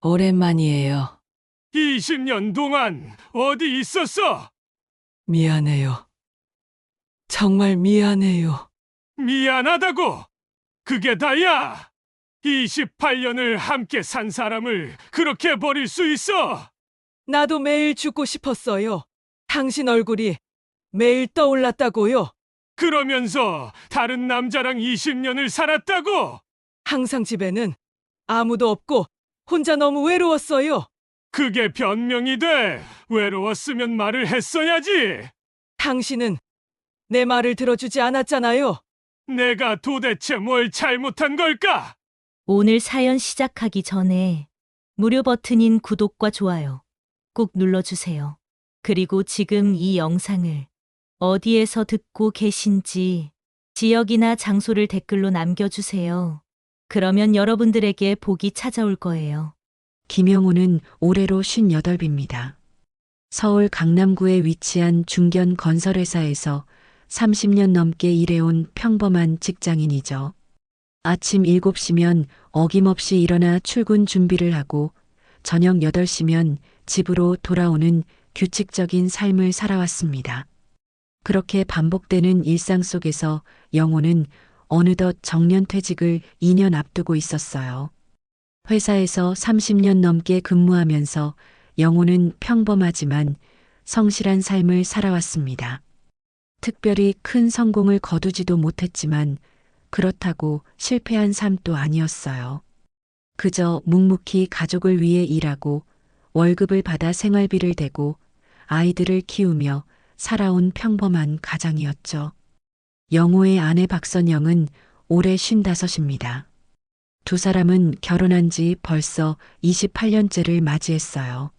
오랜만이에요. 20년 동안 어디 있었어? 미안해요. 정말 미안해요. 미안하다고. 그게 다야. 28년을 함께 산 사람을 그렇게 버릴 수 있어? 나도 매일 죽고 싶었어요. 당신 얼굴이 매일 떠올랐다고요. 그러면서 다른 남자랑 20년을 살았다고? 항상 집에는 아무도 없고 혼자 너무 외로웠어요. 그게 변명이 돼. 외로웠으면 말을 했어야지. 당신은 내 말을 들어주지 않았잖아요. 내가 도대체 뭘 잘못한 걸까? 오늘 사연 시작하기 전에 무료 버튼인 구독과 좋아요 꼭 눌러주세요. 그리고 지금 이 영상을 어디에서 듣고 계신지 지역이나 장소를 댓글로 남겨주세요. 그러면 여러분들에게 복이 찾아올 거예요. 김영호는 올해로 58입니다. 서울 강남구에 위치한 중견 건설회사에서 30년 넘게 일해온 평범한 직장인이죠. 아침 7시면 어김없이 일어나 출근 준비를 하고 저녁 8시면 집으로 돌아오는 규칙적인 삶을 살아왔습니다. 그렇게 반복되는 일상 속에서 영호는 어느덧 정년퇴직을 2년 앞두고 있었어요. 회사에서 30년 넘게 근무하면서 영호는 평범하지만 성실한 삶을 살아왔습니다. 특별히 큰 성공을 거두지도 못했지만 그렇다고 실패한 삶도 아니었어요. 그저 묵묵히 가족을 위해 일하고 월급을 받아 생활비를 대고 아이들을 키우며 살아온 평범한 가장이었죠. 영호의 아내 박선영은 올해 55입니다. 두 사람은 결혼한 지 벌써 28년째를 맞이했어요.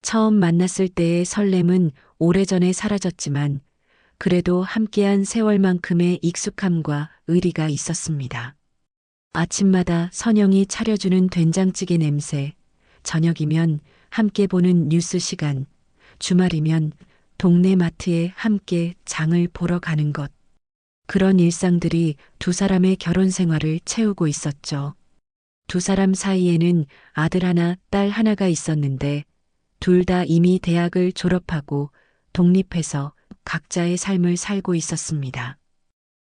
처음 만났을 때의 설렘은 오래전에 사라졌지만 그래도 함께한 세월만큼의 익숙함과 의리가 있었습니다. 아침마다 선영이 차려주는 된장찌개 냄새, 저녁이면 함께 보는 뉴스 시간, 주말이면 동네 마트에 함께 장을 보러 가는 것. 그런 일상들이 두 사람의 결혼 생활을 채우고 있었죠. 두 사람 사이에는 아들 하나, 딸 하나가 있었는데 둘 다 이미 대학을 졸업하고 독립해서 각자의 삶을 살고 있었습니다.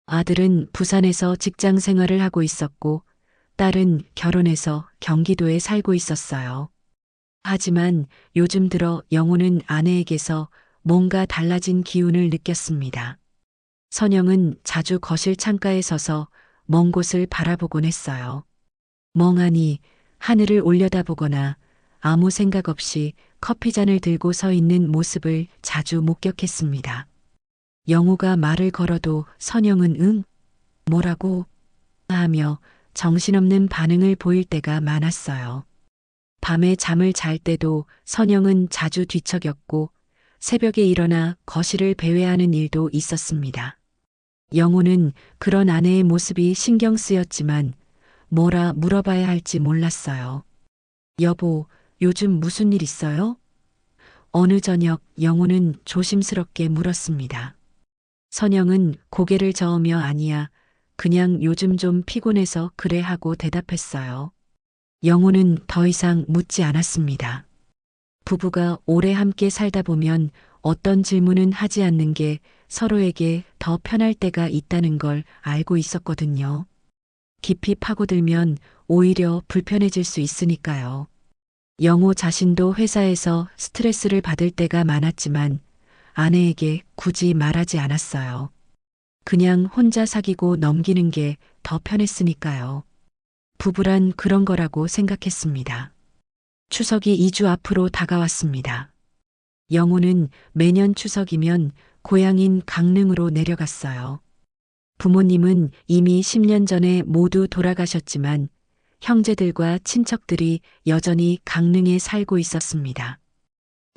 아들은 부산에서 직장 생활을 하고 있었고 딸은 결혼해서 경기도에 살고 있었어요. 하지만 요즘 들어 영호는 아내에게서 뭔가 달라진 기운을 느꼈습니다. 선영은 자주 거실 창가에 서서 먼 곳을 바라보곤 했어요. 멍하니 하늘을 올려다보거나 아무 생각 없이 커피잔을 들고 서 있는 모습을 자주 목격했습니다. 영호가 말을 걸어도 선영은 응? 뭐라고? 하며 정신없는 반응을 보일 때가 많았어요. 밤에 잠을 잘 때도 선영은 자주 뒤척였고 새벽에 일어나 거실을 배회하는 일도 있었습니다. 영호는 그런 아내의 모습이 신경 쓰였지만 뭐라 물어봐야 할지 몰랐어요. 여보, 요즘 무슨 일 있어요? 어느 저녁 영호는 조심스럽게 물었습니다. 선영은 고개를 저으며 아니야, 그냥 요즘 좀 피곤해서 그래 하고 대답했어요. 영호는 더 이상 묻지 않았습니다. 부부가 오래 함께 살다 보면 어떤 질문은 하지 않는 게 서로에게 더 편할 때가 있다는 걸 알고 있었거든요. 깊이 파고들면 오히려 불편해질 수 있으니까요. 영호 자신도 회사에서 스트레스를 받을 때가 많았지만 아내에게 굳이 말하지 않았어요. 그냥 혼자 사귀고 넘기는 게 더 편했으니까요. 부부란 그런 거라고 생각했습니다. 추석이 2주 앞으로 다가왔습니다. 영호는 매년 추석이면 고향인 강릉으로 내려갔어요. 부모님은 이미 10년 전에 모두 돌아가셨지만 형제들과 친척들이 여전히 강릉에 살고 있었습니다.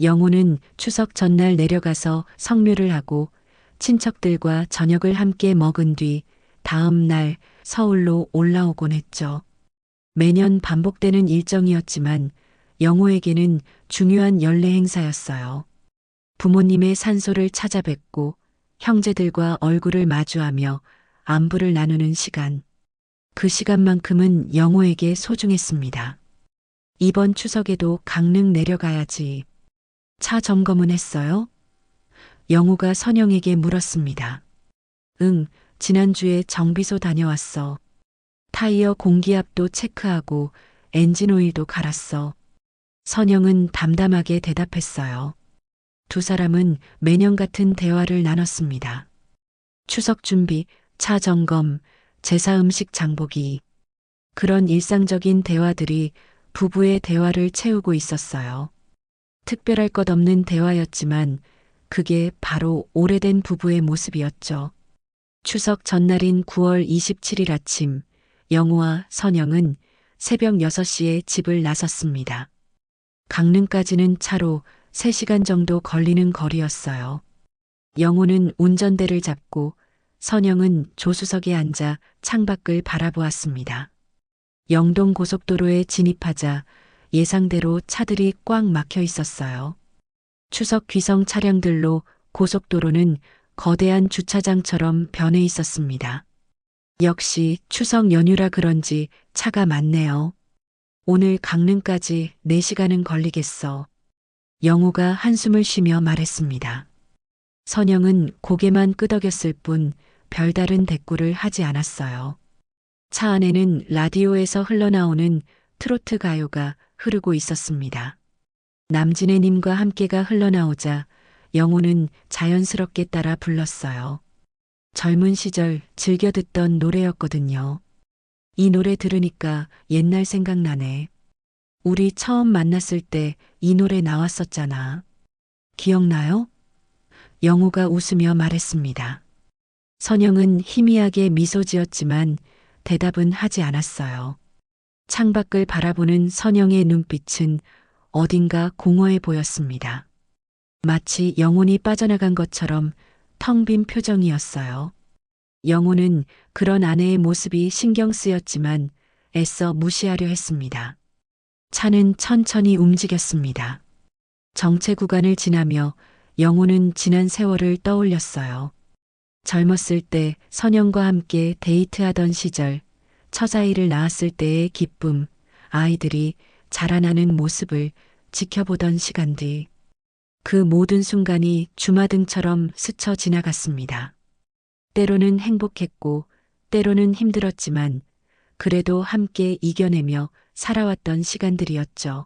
영호는 추석 전날 내려가서 성묘를 하고 친척들과 저녁을 함께 먹은 뒤 다음 날 서울로 올라오곤 했죠. 매년 반복되는 일정이었지만 영호에게는 중요한 연례 행사였어요. 부모님의 산소를 찾아뵙고 형제들과 얼굴을 마주하며 안부를 나누는 시간. 그 시간만큼은 영호에게 소중했습니다. 이번 추석에도 강릉 내려가야지. 차 점검은 했어요? 영우가 선영에게 물었습니다. 응, 지난주에 정비소 다녀왔어. 타이어 공기압도 체크하고 엔진 오일도 갈았어. 선영은 담담하게 대답했어요. 두 사람은 매년 같은 대화를 나눴습니다. 추석 준비, 차 점검, 제사 음식 장보기. 그런 일상적인 대화들이 부부의 대화를 채우고 있었어요. 특별할 것 없는 대화였지만 그게 바로 오래된 부부의 모습이었죠. 추석 전날인 9월 27일 아침, 영우와 선영은 새벽 6시에 집을 나섰습니다. 강릉까지는 차로 3시간 정도 걸리는 거리였어요. 영우는 운전대를 잡고 선영은 조수석에 앉아 창밖을 바라보았습니다. 영동 고속도로에 진입하자 예상대로 차들이 꽉 막혀 있었어요. 추석 귀성 차량들로 고속도로는 거대한 주차장처럼 변해 있었습니다. 역시 추석 연휴라 그런지 차가 많네요. 오늘 강릉까지 4시간은 걸리겠어. 영우가 한숨을 쉬며 말했습니다. 선영은 고개만 끄덕였을 뿐 별다른 대꾸를 하지 않았어요. 차 안에는 라디오에서 흘러나오는 트로트 가요가 흐르고 있었습니다. 남진애님과 함께가 흘러나오자 영우는 자연스럽게 따라 불렀어요. 젊은 시절 즐겨 듣던 노래였거든요. 이 노래 들으니까 옛날 생각나네. 우리 처음 만났을 때 이 노래 나왔었잖아. 기억나요? 영우가 웃으며 말했습니다. 선영은 희미하게 미소 지었지만 대답은 하지 않았어요. 창밖을 바라보는 선영의 눈빛은 어딘가 공허해 보였습니다. 마치 영혼이 빠져나간 것처럼 텅 빈 표정이었어요. 영우는 그런 아내의 모습이 신경 쓰였지만 애써 무시하려 했습니다. 차는 천천히 움직였습니다. 정체 구간을 지나며 영우는 지난 세월을 떠올렸어요. 젊었을 때 선영과 함께 데이트하던 시절, 처자아이를 낳았을 때의 기쁨, 아이들이 자라나는 모습을 지켜보던 시간들. 그 모든 순간이 주마등처럼 스쳐 지나갔습니다. 때로는 행복했고, 때로는 힘들었지만, 그래도 함께 이겨내며 살아왔던 시간들이었죠.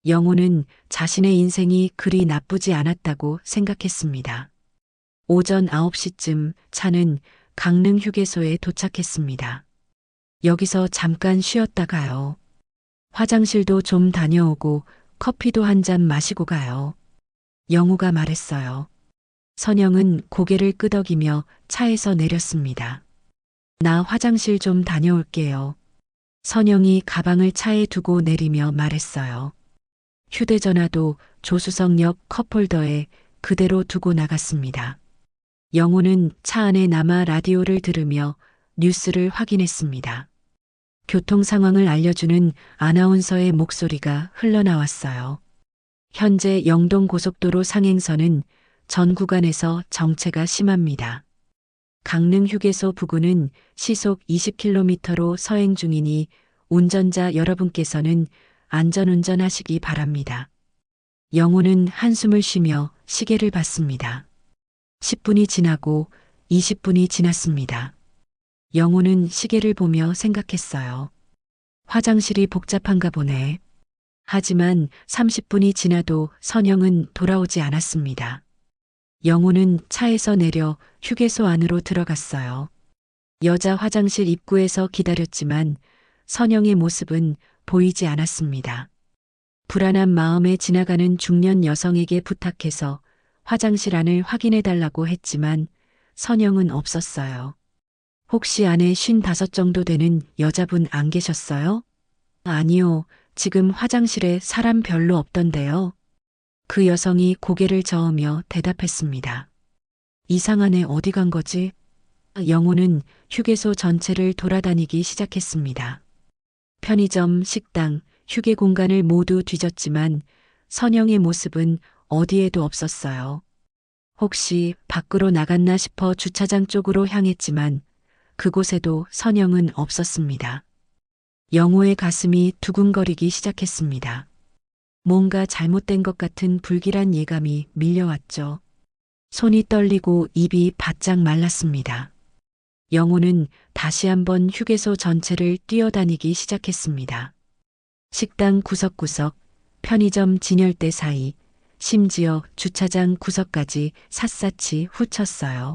영우는 자신의 인생이 그리 나쁘지 않았다고 생각했습니다. 오전 9시쯤 차는 강릉 휴게소에 도착했습니다. 여기서 잠깐 쉬었다 가요. 화장실도 좀 다녀오고 커피도 한 잔 마시고 가요. 영우가 말했어요. 선영은 고개를 끄덕이며 차에서 내렸습니다. 나 화장실 좀 다녀올게요. 선영이 가방을 차에 두고 내리며 말했어요. 휴대전화도 조수석 옆 컵홀더에 그대로 두고 나갔습니다. 영우는 차 안에 남아 라디오를 들으며 뉴스를 확인했습니다. 교통 상황을 알려주는 아나운서의 목소리가 흘러나왔어요. 현재 영동 고속도로 상행선은 전 구간에서 정체가 심합니다. 강릉 휴게소 부근은 시속 20km로 서행 중이니 운전자 여러분께서는 안전운전하시기 바랍니다. 영우는 한숨을 쉬며 시계를 봤습니다. 10분이 지나고 20분이 지났습니다. 영우는 시계를 보며 생각했어요. 화장실이 복잡한가 보네. 하지만 30분이 지나도 선영은 돌아오지 않았습니다. 영우는 차에서 내려 휴게소 안으로 들어갔어요. 여자 화장실 입구에서 기다렸지만 선영의 모습은 보이지 않았습니다. 불안한 마음에 지나가는 중년 여성에게 부탁해서 화장실 안을 확인해 달라고 했지만 선영은 없었어요. 혹시 안에 55 정도 되는 여자분 안 계셨어요? 아니요, 지금 화장실에 사람 별로 없던데요. 그 여성이 고개를 저으며 대답했습니다. 이상하네, 어디 간 거지? 영우는 휴게소 전체를 돌아다니기 시작했습니다. 편의점, 식당, 휴게 공간을 모두 뒤졌지만 선영의 모습은 어디에도 없었어요. 혹시 밖으로 나갔나 싶어 주차장 쪽으로 향했지만 그곳에도 선영은 없었습니다. 영호의 가슴이 두근거리기 시작했습니다. 뭔가 잘못된 것 같은 불길한 예감이 밀려왔죠. 손이 떨리고 입이 바짝 말랐습니다. 영호는 다시 한번 휴게소 전체를 뛰어다니기 시작했습니다. 식당 구석구석, 편의점 진열대 사이, 심지어 주차장 구석까지 샅샅이 훑었어요.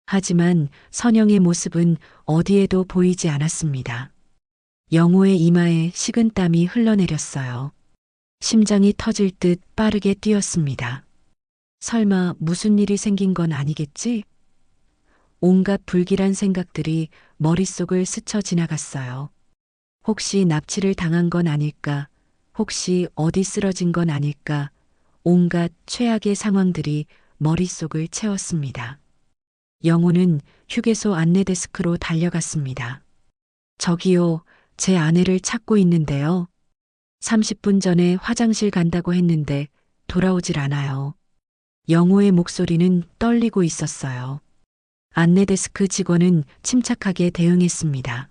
하지만 선영의 모습은 어디에도 보이지 않았습니다. 영호의 이마에 식은땀이 흘러내렸어요. 심장이 터질 듯 빠르게 뛰었습니다. 설마 무슨 일이 생긴 건 아니겠지? 온갖 불길한 생각들이 머릿속을 스쳐 지나갔어요. 혹시 납치를 당한 건 아닐까? 혹시 어디 쓰러진 건 아닐까? 온갖 최악의 상황들이 머릿속을 채웠습니다. 영호는 휴게소 안내 데스크로 달려갔습니다. 저기요, 제 아내를 찾고 있는데요. 30분 전에 화장실 간다고 했는데 돌아오질 않아요. 영호의 목소리는 떨리고 있었어요. 안내 데스크 직원은 침착하게 대응했습니다.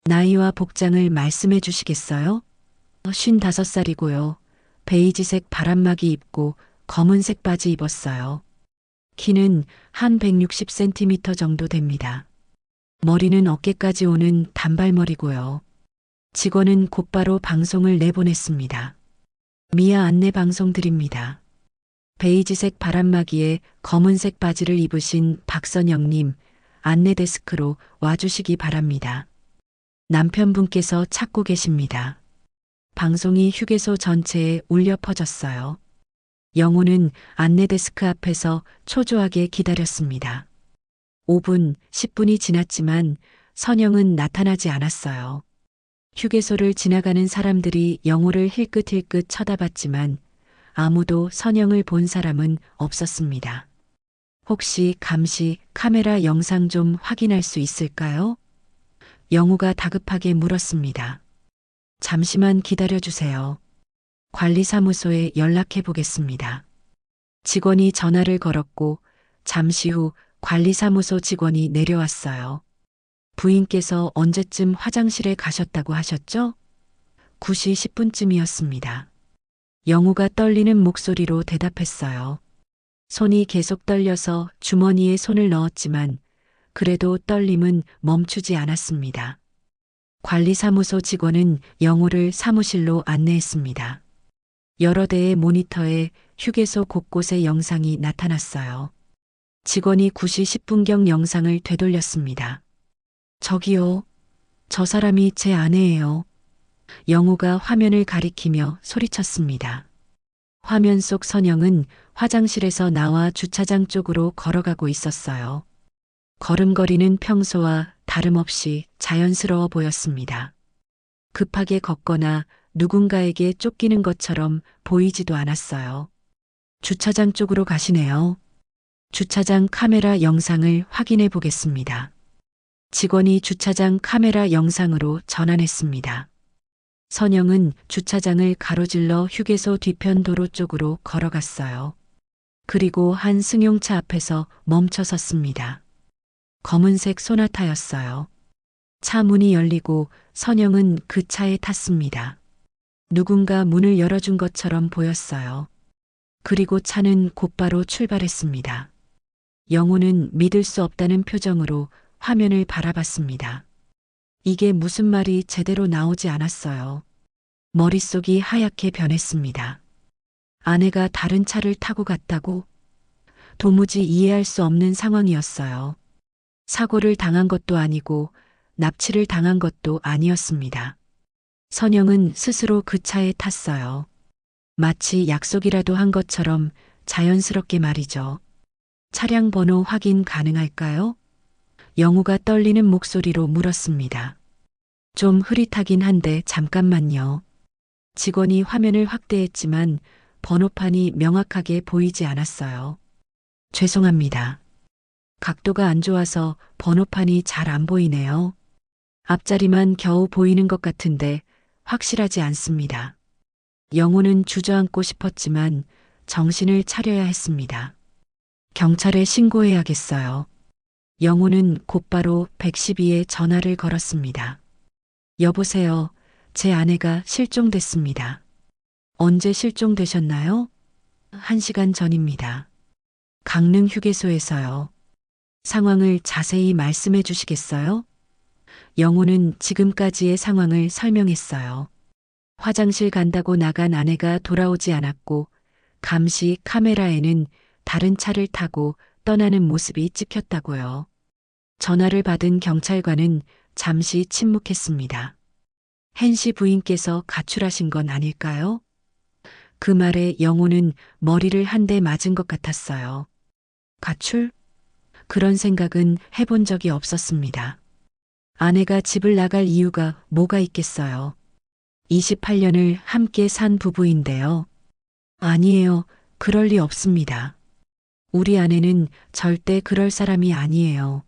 나이와 복장을 말씀해 주시겠어요? 55살이고요. 베이지색 바람막이 입고 검은색 바지 입었어요. 키는 한 160cm 정도 됩니다. 머리는 어깨까지 오는 단발머리고요. 직원은 곧바로 방송을 내보냈습니다. 미아 안내 방송 드립니다. 베이지색 바람막이에 검은색 바지를 입으신 박선영님, 안내 데스크로 와주시기 바랍니다. 남편분께서 찾고 계십니다. 방송이 휴게소 전체에 울려 퍼졌어요. 영호는 안내 데스크 앞에서 초조하게 기다렸습니다. 5분, 10분이 지났지만 선영은 나타나지 않았어요. 휴게소를 지나가는 사람들이 영호를 힐끗힐끗 쳐다봤지만 아무도 선영을 본 사람은 없었습니다. 혹시 감시 카메라 영상 좀 확인할 수 있을까요? 영호가 다급하게 물었습니다. 잠시만 기다려주세요. 관리사무소에 연락해 보겠습니다. 직원이 전화를 걸었고 잠시 후 관리사무소 직원이 내려왔어요. 부인께서 언제쯤 화장실에 가셨다고 하셨죠? 9시 10분쯤이었습니다. 영호가 떨리는 목소리로 대답했어요. 손이 계속 떨려서 주머니에 손을 넣었지만 그래도 떨림은 멈추지 않았습니다. 관리사무소 직원은 영호를 사무실로 안내했습니다. 여러 대의 모니터에 휴게소 곳곳의 영상이 나타났어요. 직원이 9시 10분경 영상을 되돌렸습니다. 저기요, 저 사람이 제 아내예요. 영호가 화면을 가리키며 소리쳤습니다. 화면 속 선영은 화장실에서 나와 주차장 쪽으로 걸어가고 있었어요. 걸음걸이는 평소와 다름없이 자연스러워 보였습니다. 급하게 걷거나 누군가에게 쫓기는 것처럼 보이지도 않았어요. 주차장 쪽으로 가시네요. 주차장 카메라 영상을 확인해 보겠습니다. 직원이 주차장 카메라 영상으로 전환했습니다. 선영은 주차장을 가로질러 휴게소 뒤편 도로 쪽으로 걸어갔어요. 그리고 한 승용차 앞에서 멈춰 섰습니다. 검은색 소나타였어요. 차 문이 열리고 선영은 그 차에 탔습니다. 누군가 문을 열어준 것처럼 보였어요. 그리고 차는 곧바로 출발했습니다. 영호는 믿을 수 없다는 표정으로 화면을 바라봤습니다. 이게 무슨 말이 제대로 나오지 않았어요. 머릿속이 하얗게 변했습니다. 아내가 다른 차를 타고 갔다고? 도무지 이해할 수 없는 상황이었어요. 사고를 당한 것도 아니고 납치를 당한 것도 아니었습니다. 선영은 스스로 그 차에 탔어요. 마치 약속이라도 한 것처럼 자연스럽게 말이죠. 차량 번호 확인 가능할까요? 영호가 떨리는 목소리로 물었습니다. 좀 흐릿하긴 한데 잠깐만요. 직원이 화면을 확대했지만 번호판이 명확하게 보이지 않았어요. 죄송합니다. 각도가 안 좋아서 번호판이 잘 안 보이네요. 앞자리만 겨우 보이는 것 같은데 확실하지 않습니다. 영호는 주저앉고 싶었지만 정신을 차려야 했습니다. 경찰에 신고해야겠어요. 영호는 곧바로 112에 전화를 걸었습니다. 여보세요. 제 아내가 실종됐습니다. 언제 실종되셨나요? 1시간 전입니다. 강릉 휴게소에서요. 상황을 자세히 말씀해 주시겠어요? 영호는 지금까지의 상황을 설명했어요. 화장실 간다고 나간 아내가 돌아오지 않았고, 감시 카메라에는 다른 차를 타고 떠나는 모습이 찍혔다고요. 전화를 받은 경찰관은 잠시 침묵했습니다. hen 씨 부인께서 가출하신 건 아닐까요? 그 말에 영호는 머리를 한 대 맞은 것 같았어요. 가출? 그런 생각은 해본 적이 없었습니다. 아내가 집을 나갈 이유가 뭐가 있겠어요? 28년을 함께 산 부부인데요. 아니에요. 그럴 리 없습니다. 우리 아내는 절대 그럴 사람이 아니에요.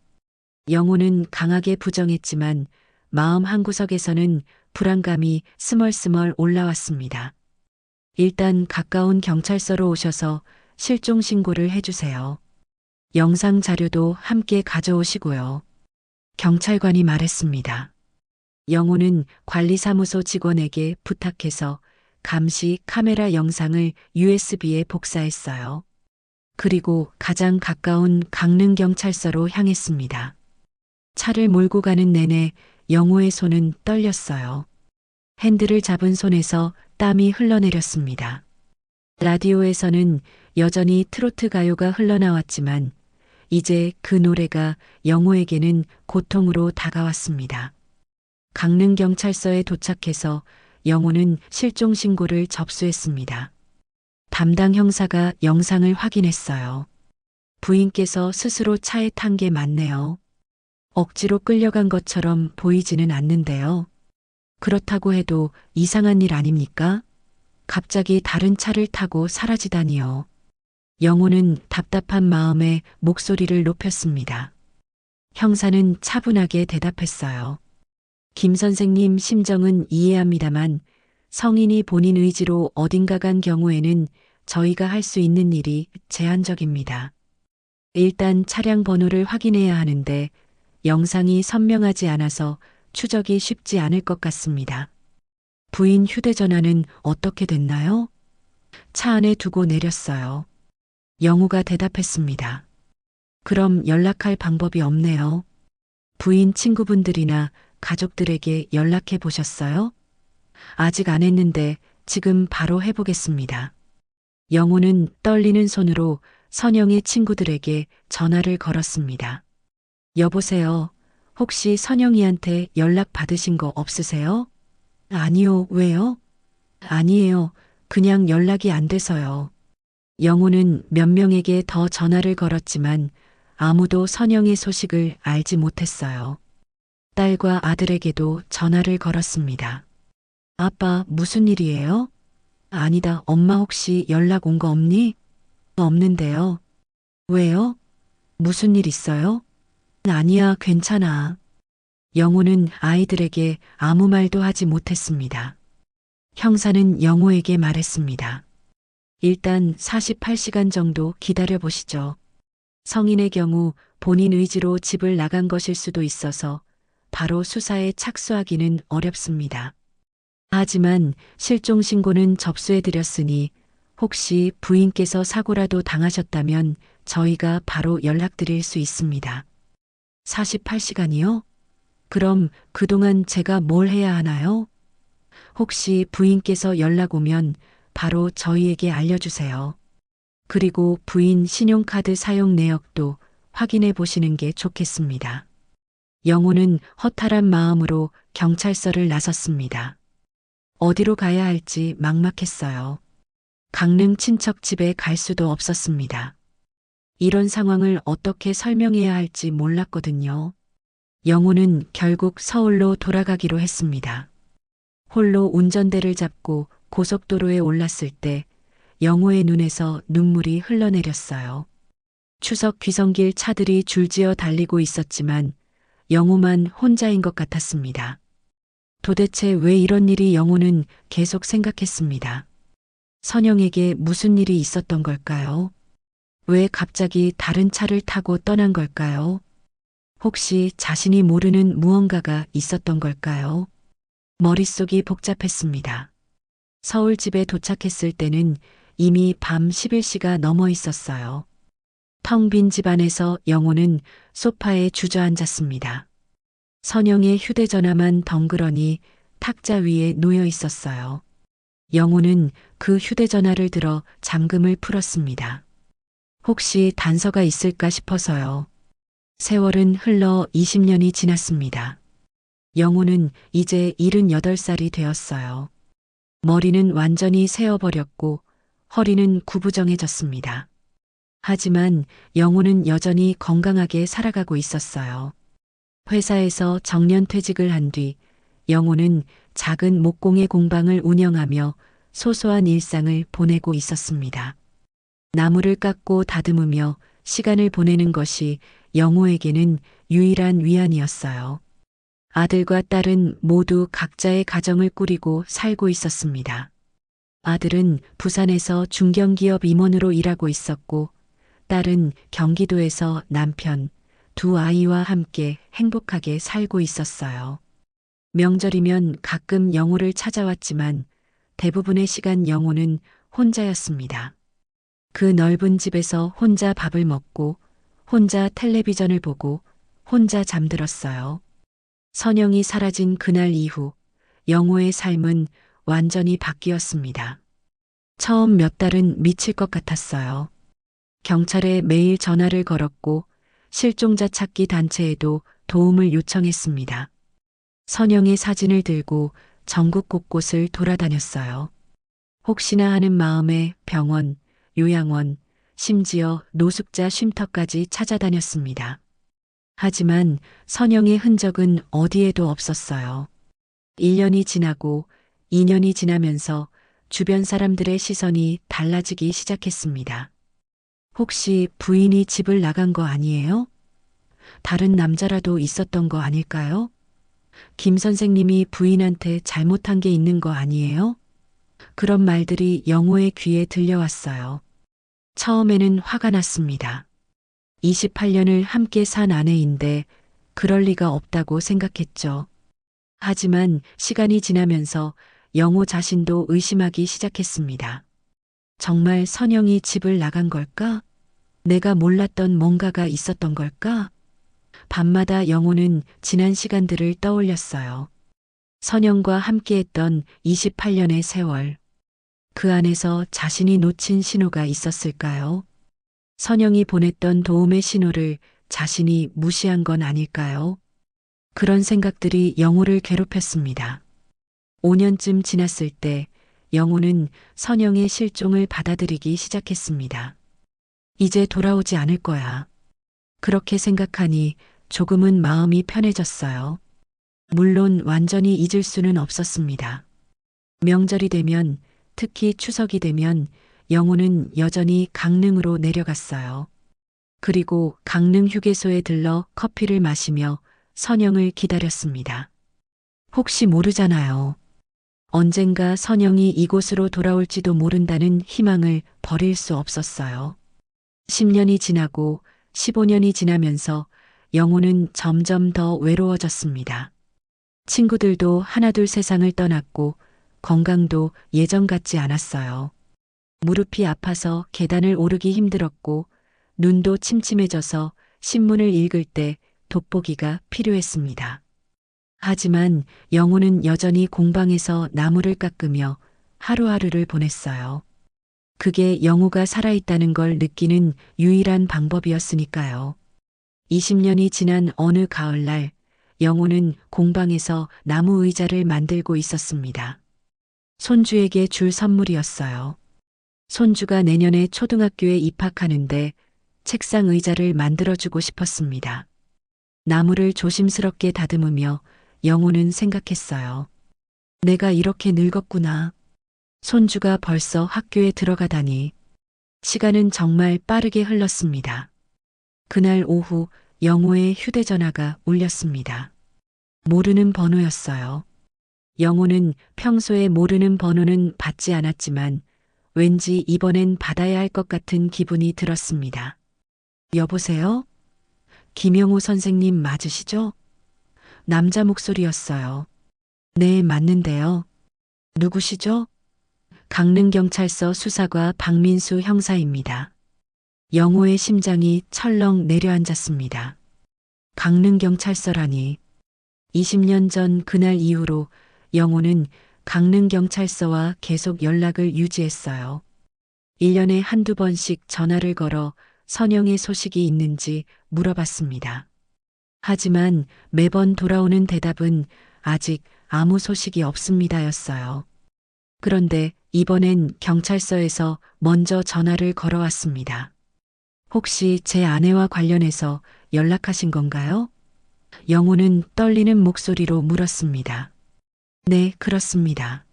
영호는 강하게 부정했지만 마음 한구석에서는 불안감이 스멀스멀 올라왔습니다. 일단 가까운 경찰서로 오셔서 실종 신고를 해주세요. 영상 자료도 함께 가져오시고요. 경찰관이 말했습니다. 영호는 관리사무소 직원에게 부탁해서 감시 카메라 영상을 USB에 복사했어요. 그리고 가장 가까운 강릉경찰서로 향했습니다. 차를 몰고 가는 내내 영호의 손은 떨렸어요. 핸들을 잡은 손에서 땀이 흘러내렸습니다. 라디오에서는 여전히 트로트 가요가 흘러나왔지만 이제 그 노래가 영호에게는 고통으로 다가왔습니다. 강릉경찰서에 도착해서 영호는 실종 신고를 접수했습니다. 담당 형사가 영상을 확인했어요. 부인께서 스스로 차에 탄 게 맞네요. 억지로 끌려간 것처럼 보이지는 않는데요. 그렇다고 해도 이상한 일 아닙니까? 갑자기 다른 차를 타고 사라지다니요. 영호는 답답한 마음에 목소리를 높였습니다. 형사는 차분하게 대답했어요. 김 선생님 심정은 이해합니다만 성인이 본인 의지로 어딘가 간 경우에는 저희가 할 수 있는 일이 제한적입니다. 일단 차량 번호를 확인해야 하는데 영상이 선명하지 않아서 추적이 쉽지 않을 것 같습니다. 부인 휴대전화는 어떻게 됐나요? 차 안에 두고 내렸어요. 영호가 대답했습니다. 그럼 연락할 방법이 없네요. 부인 친구분들이나 가족들에게 연락해 보셨어요? 아직 안 했는데 지금 바로 해보겠습니다. 영호는 떨리는 손으로 선영의 친구들에게 전화를 걸었습니다. 여보세요. 혹시 선영이한테 연락 받으신 거 없으세요? 아니요. 왜요? 아니에요. 그냥 연락이 안 돼서요. 영호는 몇 명에게 더 전화를 걸었지만 아무도 선영의 소식을 알지 못했어요. 딸과 아들에게도 전화를 걸었습니다. 아빠, 무슨 일이에요? 아니다. 엄마 혹시 연락 온 거 없니? 없는데요. 왜요? 무슨 일 있어요? 아니야, 괜찮아. 영호는 아이들에게 아무 말도 하지 못했습니다. 형사는 영호에게 말했습니다. 일단 48시간 정도 기다려보시죠. 성인의 경우 본인 의지로 집을 나간 것일 수도 있어서 바로 수사에 착수하기는 어렵습니다. 하지만 실종 신고는 접수해드렸으니 혹시 부인께서 사고라도 당하셨다면 저희가 바로 연락드릴 수 있습니다. 48시간이요? 그럼 그동안 제가 뭘 해야 하나요? 혹시 부인께서 연락 오면 바로 저희에게 알려주세요. 그리고 부인 신용카드 사용 내역도 확인해 보시는 게 좋겠습니다. 영호는 허탈한 마음으로 경찰서를 나섰습니다. 어디로 가야 할지 막막했어요. 강릉 친척 집에 갈 수도 없었습니다. 이런 상황을 어떻게 설명해야 할지 몰랐거든요. 영호는 결국 서울로 돌아가기로 했습니다. 홀로 운전대를 잡고 고속도로에 올랐을 때 영호의 눈에서 눈물이 흘러내렸어요. 추석 귀성길 차들이 줄지어 달리고 있었지만 영호만 혼자인 것 같았습니다. 도대체 왜 이런 일이 영호는 계속 생각했습니다. 선영에게 무슨 일이 있었던 걸까요? 왜 갑자기 다른 차를 타고 떠난 걸까요? 혹시 자신이 모르는 무언가가 있었던 걸까요? 머릿속이 복잡했습니다. 서울 집에 도착했을 때는 이미 밤 11시가 넘어 있었어요. 텅 빈 집안에서 영호는 소파에 주저앉았습니다. 선영의 휴대전화만 덩그러니 탁자 위에 놓여 있었어요. 영호는 그 휴대전화를 들어 잠금을 풀었습니다. 혹시 단서가 있을까 싶어서요. 세월은 흘러 20년이 지났습니다. 영호는 이제 78살이 되었어요. 머리는 완전히 새어버렸고 허리는 구부정해졌습니다. 하지만 영호는 여전히 건강하게 살아가고 있었어요. 회사에서 정년퇴직을 한 뒤 영호는 작은 목공예 공방을 운영하며 소소한 일상을 보내고 있었습니다. 나무를 깎고 다듬으며 시간을 보내는 것이 영호에게는 유일한 위안이었어요. 아들과 딸은 모두 각자의 가정을 꾸리고 살고 있었습니다. 아들은 부산에서 중견기업 임원으로 일하고 있었고, 딸은 경기도에서 남편, 두 아이와 함께 행복하게 살고 있었어요. 명절이면 가끔 영호를 찾아왔지만 대부분의 시간 영호는 혼자였습니다. 그 넓은 집에서 혼자 밥을 먹고, 혼자 텔레비전을 보고, 혼자 잠들었어요. 선영이 사라진 그날 이후 영호의 삶은 완전히 바뀌었습니다. 처음 몇 달은 미칠 것 같았어요. 경찰에 매일 전화를 걸었고 실종자 찾기 단체에도 도움을 요청했습니다. 선영의 사진을 들고 전국 곳곳을 돌아다녔어요. 혹시나 하는 마음에 병원, 요양원, 심지어 노숙자 쉼터까지 찾아다녔습니다. 하지만 선영의 흔적은 어디에도 없었어요. 1년이 지나고 2년이 지나면서 주변 사람들의 시선이 달라지기 시작했습니다. 혹시 부인이 집을 나간 거 아니에요? 다른 남자라도 있었던 거 아닐까요? 김 선생님이 부인한테 잘못한 게 있는 거 아니에요? 그런 말들이 영호의 귀에 들려왔어요. 처음에는 화가 났습니다. 28년을 함께 산 아내인데 그럴 리가 없다고 생각했죠. 하지만 시간이 지나면서 영호 자신도 의심하기 시작했습니다. 정말 선영이 집을 나간 걸까? 내가 몰랐던 뭔가가 있었던 걸까? 밤마다 영호는 지난 시간들을 떠올렸어요. 선영과 함께했던 28년의 세월. 그 안에서 자신이 놓친 신호가 있었을까요? 선영이 보냈던 도움의 신호를 자신이 무시한 건 아닐까요? 그런 생각들이 영호를 괴롭혔습니다. 5년쯤 지났을 때 영호는 선영의 실종을 받아들이기 시작했습니다. 이제 돌아오지 않을 거야. 그렇게 생각하니 조금은 마음이 편해졌어요. 물론 완전히 잊을 수는 없었습니다. 명절이 되면, 특히 추석이 되면 영호는 여전히 강릉으로 내려갔어요. 그리고 강릉 휴게소에 들러 커피를 마시며 선영을 기다렸습니다. 혹시 모르잖아요. 언젠가 선영이 이곳으로 돌아올지도 모른다는 희망을 버릴 수 없었어요. 10년이 지나고 15년이 지나면서 영호는 점점 더 외로워졌습니다. 친구들도 하나둘 세상을 떠났고 건강도 예전 같지 않았어요. 무릎이 아파서 계단을 오르기 힘들었고 눈도 침침해져서 신문을 읽을 때 돋보기가 필요했습니다. 하지만 영호는 여전히 공방에서 나무를 깎으며 하루하루를 보냈어요. 그게 영호가 살아있다는 걸 느끼는 유일한 방법이었으니까요. 20년이 지난 어느 가을날 영호는 공방에서 나무 의자를 만들고 있었습니다. 손주에게 줄 선물이었어요. 손주가 내년에 초등학교에 입학하는데 책상 의자를 만들어주고 싶었습니다. 나무를 조심스럽게 다듬으며 영호는 생각했어요. 내가 이렇게 늙었구나. 손주가 벌써 학교에 들어가다니. 시간은 정말 빠르게 흘렀습니다. 그날 오후 영호의 휴대전화가 울렸습니다. 모르는 번호였어요. 영호는 평소에 모르는 번호는 받지 않았지만 왠지 이번엔 받아야 할 것 같은 기분이 들었습니다. 여보세요? 김영호 선생님 맞으시죠? 남자 목소리였어요. 네, 맞는데요. 누구시죠? 강릉경찰서 수사과 박민수 형사입니다. 영호의 심장이 철렁 내려앉았습니다. 강릉경찰서라니. 20년 전 그날 이후로 영호는 강릉경찰서와 계속 연락을 유지했어요. 1년에 한두 번씩 전화를 걸어 선영의 소식이 있는지 물어봤습니다. 하지만 매번 돌아오는 대답은 아직 아무 소식이 없습니다였어요. 그런데 이번엔 경찰서에서 먼저 전화를 걸어왔습니다. 혹시 제 아내와 관련해서 연락하신 건가요? 영호는 떨리는 목소리로 물었습니다. 네, 그렇습니다.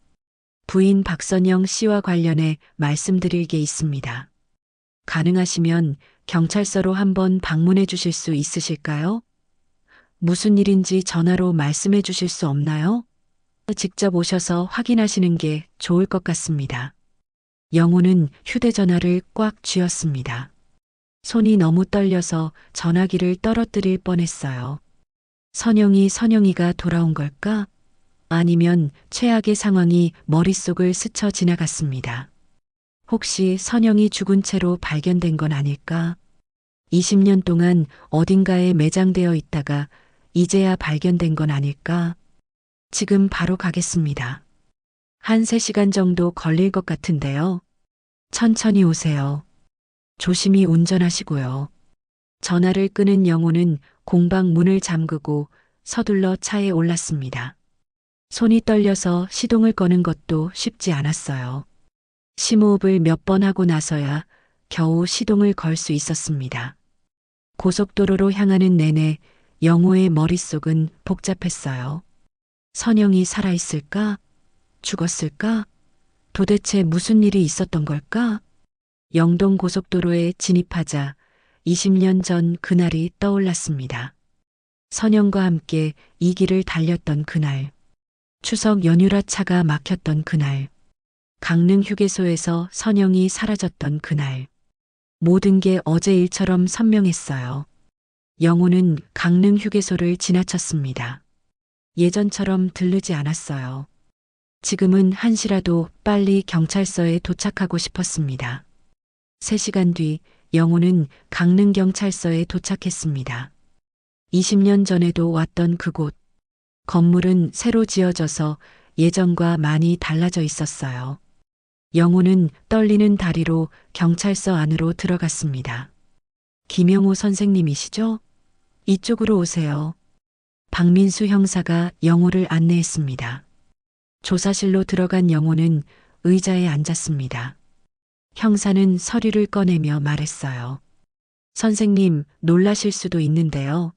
부인 박선영 씨와 관련해 말씀드릴 게 있습니다. 가능하시면 경찰서로 한번 방문해 주실 수 있으실까요? 무슨 일인지 전화로 말씀해 주실 수 없나요? 직접 오셔서 확인하시는 게 좋을 것 같습니다. 영호는 휴대전화를 꽉 쥐었습니다. 손이 너무 떨려서 전화기를 떨어뜨릴 뻔했어요. 선영이가 돌아온 걸까? 아니면 최악의 상황이 머릿속을 스쳐 지나갔습니다. 혹시 선영이 죽은 채로 발견된 건 아닐까? 20년 동안 어딘가에 매장되어 있다가 이제야 발견된 건 아닐까? 지금 바로 가겠습니다. 한 3시간 정도 걸릴 것 같은데요. 천천히 오세요. 조심히 운전하시고요. 전화를 끊은 영호는 공방 문을 잠그고 서둘러 차에 올랐습니다. 손이 떨려서 시동을 거는 것도 쉽지 않았어요. 심호흡을 몇 번 하고 나서야 겨우 시동을 걸 수 있었습니다. 고속도로로 향하는 내내 영호의 머릿속은 복잡했어요. 선영이 살아있을까? 죽었을까? 도대체 무슨 일이 있었던 걸까? 영동 고속도로에 진입하자 20년 전 그날이 떠올랐습니다. 선영과 함께 이 길을 달렸던 그날. 추석 연휴라 차가 막혔던 그날. 강릉 휴게소에서 선영이 사라졌던 그날. 모든 게 어제 일처럼 선명했어요. 영호는 강릉 휴게소를 지나쳤습니다. 예전처럼 들르지 않았어요. 지금은 한시라도 빨리 경찰서에 도착하고 싶었습니다. 3시간 뒤 영호는 강릉경찰서에 도착했습니다. 20년 전에도 왔던 그곳. 건물은 새로 지어져서 예전과 많이 달라져 있었어요. 영호는 떨리는 다리로 경찰서 안으로 들어갔습니다. 김영호 선생님이시죠? 이쪽으로 오세요. 박민수 형사가 영호를 안내했습니다. 조사실로 들어간 영호는 의자에 앉았습니다. 형사는 서류를 꺼내며 말했어요. 선생님, 놀라실 수도 있는데요.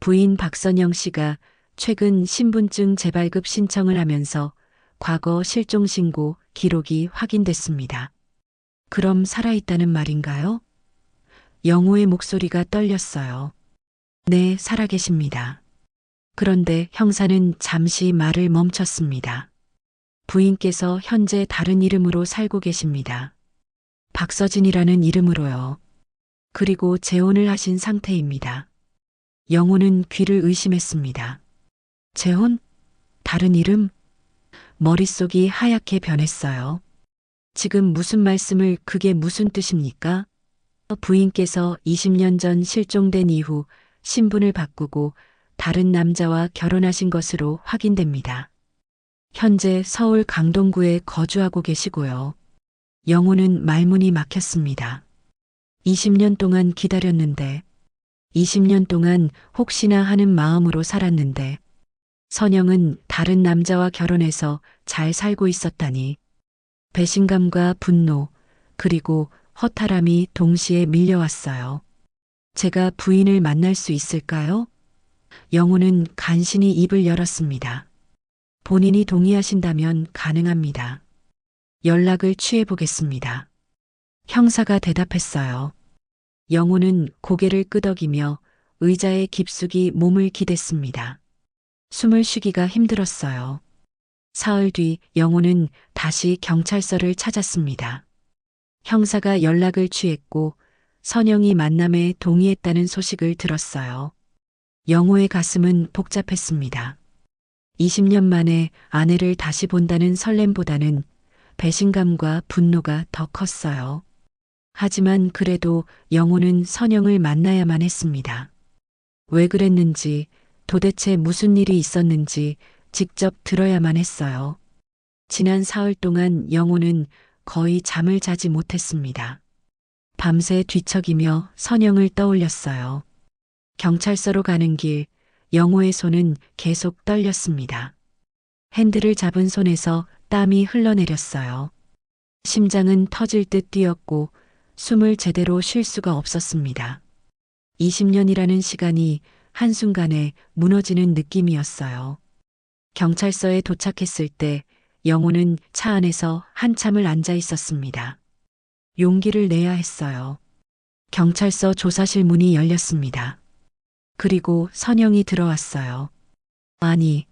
부인 박선영 씨가 최근 신분증 재발급 신청을 하면서 과거 실종 신고 기록이 확인됐습니다. 그럼 살아있다는 말인가요? 영호의 목소리가 떨렸어요. 네, 살아계십니다. 그런데 형사는 잠시 말을 멈췄습니다. 부인께서 현재 다른 이름으로 살고 계십니다. 박서진이라는 이름으로요. 그리고 재혼을 하신 상태입니다. 영호는 귀를 의심했습니다. 재혼? 다른 이름? 머릿속이 하얗게 변했어요. 지금 무슨 말씀을 그게 무슨 뜻입니까? 부인께서 20년 전 실종된 이후 신분을 바꾸고 다른 남자와 결혼하신 것으로 확인됩니다. 현재 서울 강동구에 거주하고 계시고요. 영호는 말문이 막혔습니다. 20년 동안 기다렸는데, 20년 동안 혹시나 하는 마음으로 살았는데, 선영은 다른 남자와 결혼해서 잘 살고 있었다니. 배신감과 분노, 그리고 허탈함이 동시에 밀려왔어요. 제가 부인을 만날 수 있을까요? 영호는 간신히 입을 열었습니다. 본인이 동의하신다면 가능합니다. 연락을 취해보겠습니다. 형사가 대답했어요. 영호는 고개를 끄덕이며 의자에 깊숙이 몸을 기댔습니다. 숨을 쉬기가 힘들었어요. 사흘 뒤 영호는 다시 경찰서를 찾았습니다. 형사가 연락을 취했고 선영이 만남에 동의했다는 소식을 들었어요. 영호의 가슴은 복잡했습니다. 20년 만에 아내를 다시 본다는 설렘보다는 배신감과 분노가 더 컸어요. 하지만 그래도 영호는 선영을 만나야만 했습니다. 왜 그랬는지, 도대체 무슨 일이 있었는지 직접 들어야만 했어요. 지난 사흘 동안 영호는 거의 잠을 자지 못했습니다. 밤새 뒤척이며 선영을 떠올렸어요. 경찰서로 가는 길, 영호의 손은 계속 떨렸습니다. 핸들을 잡은 손에서 땀이 흘러내렸어요. 심장은 터질 듯 뛰었고 숨을 제대로 쉴 수가 없었습니다. 20년이라는 시간이 한순간에 무너지는 느낌이었어요. 경찰서에 도착했을 때 영호는 차 안에서 한참을 앉아 있었습니다. 용기를 내야 했어요. 경찰서 조사실 문이 열렸습니다. 그리고 선영이 들어왔어요. 아니,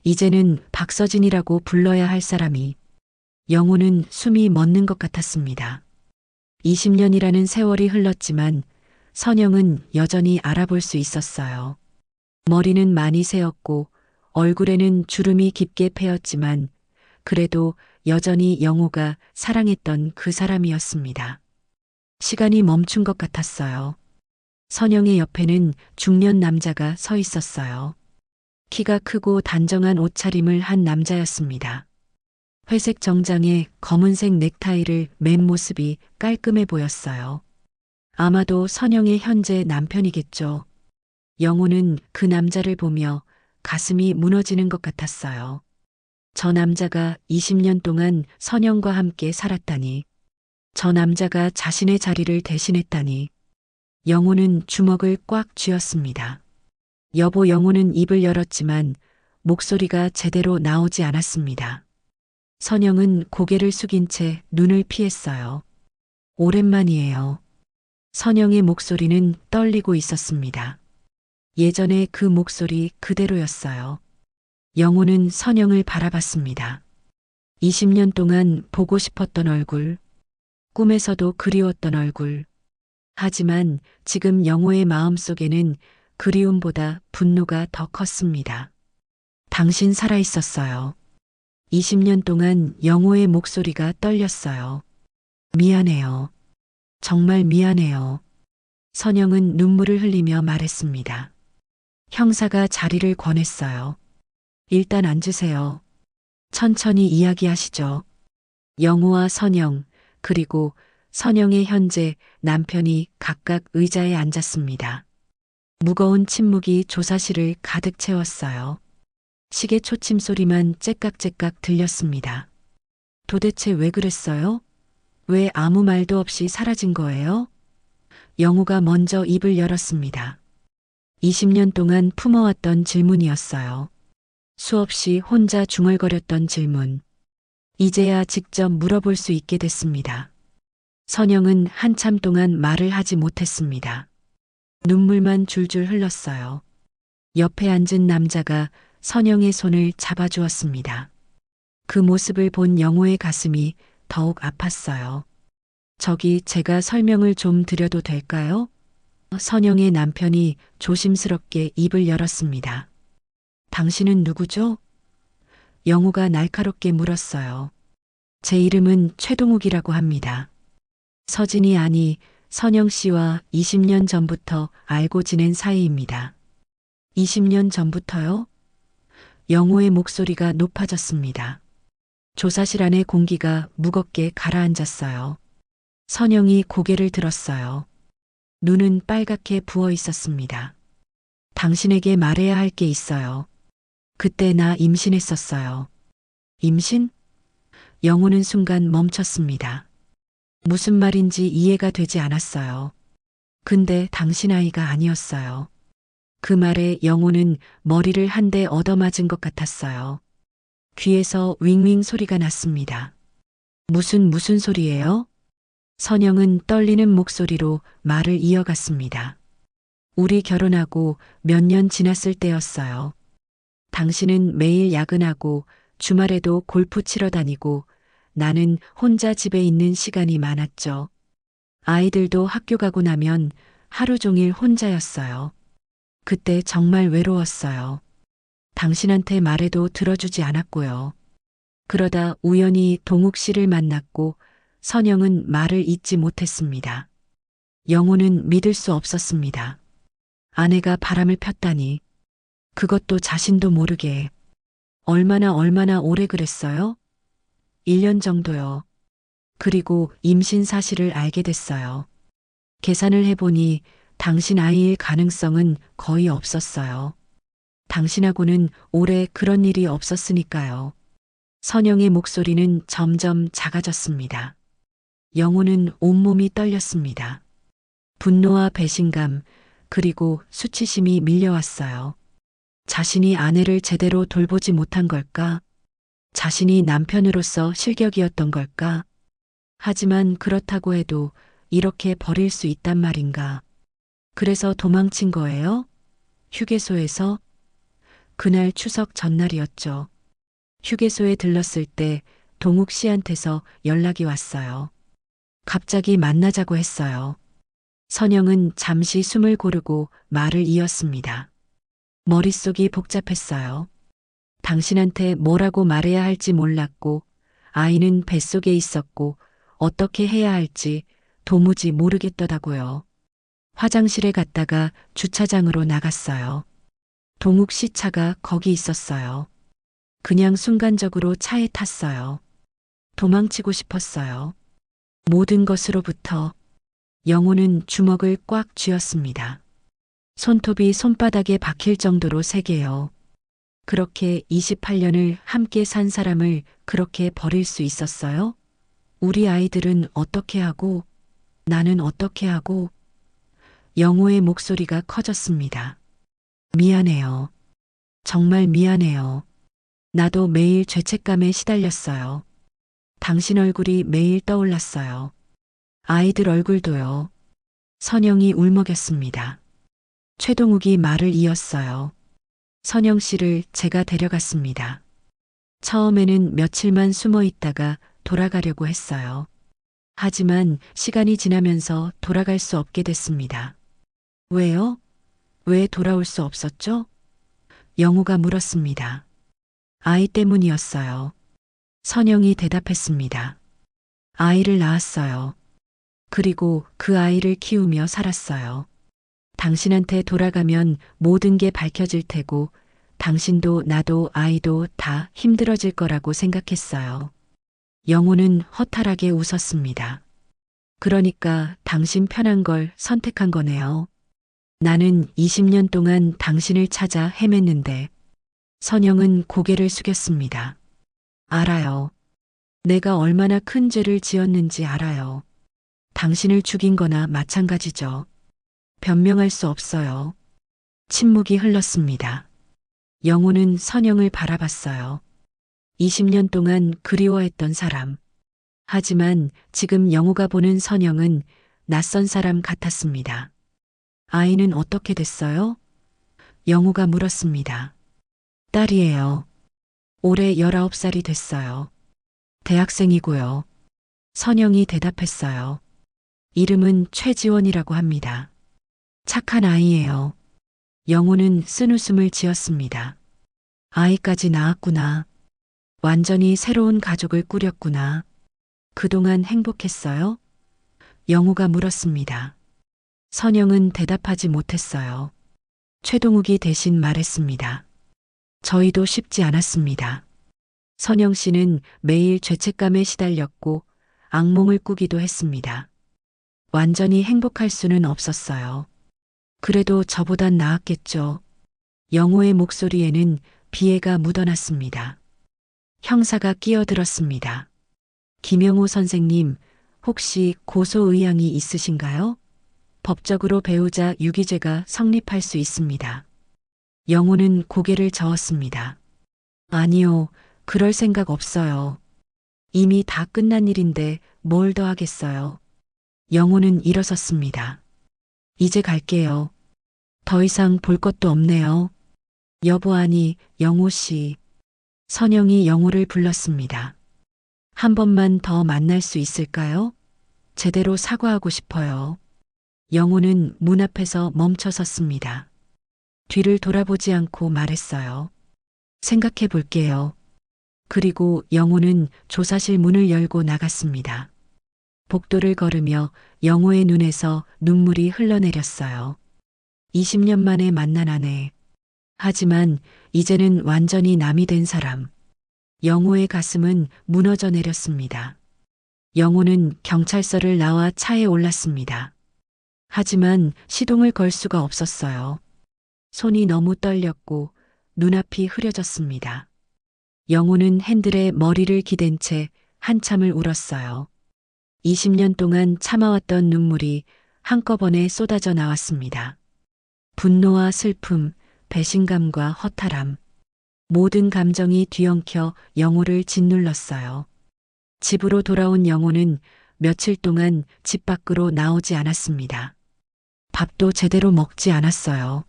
이제는 박서진이라고 불러야 할 사람이. 영호는 숨이 멎는 것 같았습니다. 20년이라는 세월이 흘렀지만 선영은 여전히 알아볼 수 있었어요. 머리는 많이 새었고 얼굴에는 주름이 깊게 패였지만 그래도 여전히 영호가 사랑했던 그 사람이었습니다. 시간이 멈춘 것 같았어요. 선영의 옆에는 중년 남자가 서 있었어요. 키가 크고 단정한 옷차림을 한 남자였습니다. 회색 정장에 검은색 넥타이를 맨 모습이 깔끔해 보였어요. 아마도 선영의 현재 남편이겠죠. 영호는 그 남자를 보며 가슴이 무너지는 것 같았어요. 저 남자가 20년 동안 선영과 함께 살았다니. 저 남자가 자신의 자리를 대신했다니. 영호는 주먹을 꽉 쥐었습니다. 여보, 영호는 입을 열었지만 목소리가 제대로 나오지 않았습니다. 선영은 고개를 숙인 채 눈을 피했어요. 오랜만이에요. 선영의 목소리는 떨리고 있었습니다. 예전의 그 목소리 그대로였어요. 영호는 선영을 바라봤습니다. 20년 동안 보고 싶었던 얼굴, 꿈에서도 그리웠던 얼굴. 하지만 지금 영호의 마음속에는 그리움보다 분노가 더 컸습니다. 당신 살아있었어요. 20년 동안 영호의 목소리가 떨렸어요. 미안해요. 정말 미안해요. 선영은 눈물을 흘리며 말했습니다. 형사가 자리를 권했어요. 일단 앉으세요. 천천히 이야기하시죠. 영호와 선영, 그리고 선영의 현재 남편이 각각 의자에 앉았습니다. 무거운 침묵이 조사실을 가득 채웠어요. 시계 초침 소리만 째깍째깍 들렸습니다. 도대체 왜 그랬어요? 왜 아무 말도 없이 사라진 거예요? 영호가 먼저 입을 열었습니다. 20년 동안 품어왔던 질문이었어요. 수없이 혼자 중얼거렸던 질문. 이제야 직접 물어볼 수 있게 됐습니다. 선영은 한참 동안 말을 하지 못했습니다. 눈물만 줄줄 흘렀어요. 옆에 앉은 남자가 선영의 손을 잡아주었습니다. 그 모습을 본 영호의 가슴이 더욱 아팠어요. 저기 제가 설명을 좀 드려도 될까요? 선영의 남편이 조심스럽게 입을 열었습니다. 당신은 누구죠? 영호가 날카롭게 물었어요. 제 이름은 최동욱이라고 합니다. 서진이 아니 선영 씨와 20년 전부터 알고 지낸 사이입니다. 20년 전부터요? 영호의 목소리가 높아졌습니다. 조사실 안의 공기가 무겁게 가라앉았어요. 선영이 고개를 들었어요. 눈은 빨갛게 부어 있었습니다. 당신에게 말해야 할 게 있어요. 그때 나 임신했었어요. 임신? 영호는 순간 멈췄습니다. 무슨 말인지 이해가 되지 않았어요. 근데 당신 아이가 아니었어요. 그 말에 영호는 머리를 한 대 얻어맞은 것 같았어요. 귀에서 윙윙 소리가 났습니다. 무슨 소리예요? 선영은 떨리는 목소리로 말을 이어갔습니다. 우리 결혼하고 몇 년 지났을 때였어요. 당신은 매일 야근하고 주말에도 골프 치러 다니고 나는 혼자 집에 있는 시간이 많았죠. 아이들도 학교 가고 나면 하루 종일 혼자였어요. 그때 정말 외로웠어요. 당신한테 말해도 들어주지 않았고요. 그러다 우연히 동욱 씨를 만났고 선영은 말을 잇지 못했습니다. 영호는 믿을 수 없었습니다. 아내가 바람을 폈다니. 그것도 자신도 모르게. 얼마나 오래 그랬어요? 1년 정도요. 그리고 임신 사실을 알게 됐어요. 계산을 해보니 당신 아이일 가능성은 거의 없었어요. 당신하고는 오래 그런 일이 없었으니까요. 선영의 목소리는 점점 작아졌습니다. 영호는 온몸이 떨렸습니다. 분노와 배신감, 그리고 수치심이 밀려왔어요. 자신이 아내를 제대로 돌보지 못한 걸까? 자신이 남편으로서 실격이었던 걸까? 하지만 그렇다고 해도 이렇게 버릴 수 있단 말인가? 그래서 도망친 거예요? 휴게소에서? 그날 추석 전날이었죠. 휴게소에 들렀을 때 동욱 씨한테서 연락이 왔어요. 갑자기 만나자고 했어요. 선영은 잠시 숨을 고르고 말을 이었습니다. 머릿속이 복잡했어요. 당신한테 뭐라고 말해야 할지 몰랐고, 아이는 뱃속에 있었고, 어떻게 해야 할지 도무지 모르겠더라고요. 화장실에 갔다가 주차장으로 나갔어요. 동욱 씨 차가 거기 있었어요. 그냥 순간적으로 차에 탔어요. 도망치고 싶었어요. 모든 것으로부터. 영호는 주먹을 꽉 쥐었습니다. 손톱이 손바닥에 박힐 정도로 세게요. 그렇게 28년을 함께 산 사람을 그렇게 버릴 수 있었어요? 우리 아이들은 어떻게 하고, 나는 어떻게 하고. 영호의 목소리가 커졌습니다. 미안해요. 정말 미안해요. 나도 매일 죄책감에 시달렸어요. 당신 얼굴이 매일 떠올랐어요. 아이들 얼굴도요. 선영이 울먹였습니다. 최동욱이 말을 이었어요. 선영 씨를 제가 데려갔습니다. 처음에는 며칠만 숨어 있다가 돌아가려고 했어요. 하지만 시간이 지나면서 돌아갈 수 없게 됐습니다. 왜요? 왜 돌아올 수 없었죠? 영호가 물었습니다. 아이 때문이었어요. 선영이 대답했습니다. 아이를 낳았어요. 그리고 그 아이를 키우며 살았어요. 당신한테 돌아가면 모든 게 밝혀질 테고 당신도 나도 아이도 다 힘들어질 거라고 생각했어요. 영호는 허탈하게 웃었습니다. 그러니까 당신 편한 걸 선택한 거네요. 나는 20년 동안 당신을 찾아 헤맸는데. 선영은 고개를 숙였습니다. 알아요. 내가 얼마나 큰 죄를 지었는지 알아요. 당신을 죽인 거나 마찬가지죠. 변명할 수 없어요. 침묵이 흘렀습니다. 영호는 선영을 바라봤어요. 20년 동안 그리워했던 사람. 하지만 지금 영호가 보는 선영은 낯선 사람 같았습니다. 아이는 어떻게 됐어요? 영호가 물었습니다. 딸이에요. 올해 19살이 됐어요. 대학생이고요. 선영이 대답했어요. 이름은 최지원이라고 합니다. 착한 아이예요. 영호는 쓴웃음을 지었습니다. 아이까지 낳았구나. 완전히 새로운 가족을 꾸렸구나. 그동안 행복했어요? 영호가 물었습니다. 선영은 대답하지 못했어요. 최동욱이 대신 말했습니다. 저희도 쉽지 않았습니다. 선영 씨는 매일 죄책감에 시달렸고 악몽을 꾸기도 했습니다. 완전히 행복할 수는 없었어요. 그래도 저보단 나았겠죠. 영호의 목소리에는 비애가 묻어났습니다. 형사가 끼어들었습니다. 김영호 선생님, 혹시 고소 의향이 있으신가요? 법적으로 배우자 유기죄가 성립할 수 있습니다. 영호는 고개를 저었습니다. 아니요, 그럴 생각 없어요. 이미 다 끝난 일인데 뭘 더 하겠어요. 영호는 일어섰습니다. 이제 갈게요. 더 이상 볼 것도 없네요. 여보 아니, 영호 씨. 선영이 영호를 불렀습니다. 한 번만 더 만날 수 있을까요? 제대로 사과하고 싶어요. 영호는 문 앞에서 멈춰 섰습니다. 뒤를 돌아보지 않고 말했어요. 생각해 볼게요. 그리고 영호는 조사실 문을 열고 나갔습니다. 복도를 걸으며 영호의 눈에서 눈물이 흘러내렸어요. 20년 만에 만난 아내. 하지만 이제는 완전히 남이 된 사람. 영호의 가슴은 무너져 내렸습니다. 영호는 경찰서를 나와 차에 올랐습니다. 하지만 시동을 걸 수가 없었어요. 손이 너무 떨렸고 눈앞이 흐려졌습니다. 영호는 핸들에 머리를 기댄 채 한참을 울었어요. 20년 동안 참아왔던 눈물이 한꺼번에 쏟아져 나왔습니다. 분노와 슬픔, 배신감과 허탈함. 모든 감정이 뒤엉켜 영호를 짓눌렀어요. 집으로 돌아온 영호는 며칠 동안 집 밖으로 나오지 않았습니다. 밥도 제대로 먹지 않았어요.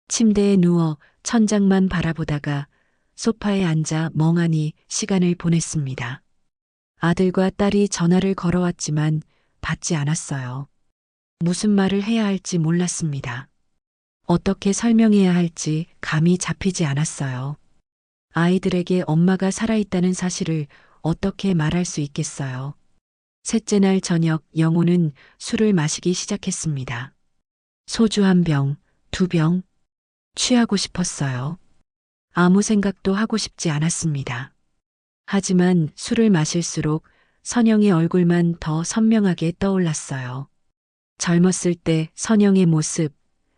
침대에 누워 천장만 바라보다가 소파에 앉아 멍하니 시간을 보냈습니다. 아들과 딸이 전화를 걸어왔지만 받지 않았어요. 무슨 말을 해야 할지 몰랐습니다. 어떻게 설명해야 할지 감이 잡히지 않았어요. 아이들에게 엄마가 살아있다는 사실을 어떻게 말할 수 있겠어요. 셋째 날 저녁 영호는 술을 마시기 시작했습니다. 소주 1병, 2병. 취하고 싶었어요. 아무 생각도 하고 싶지 않았습니다. 하지만 술을 마실수록 선영의 얼굴만 더 선명하게 떠올랐어요. 젊었을 때 선영의 모습,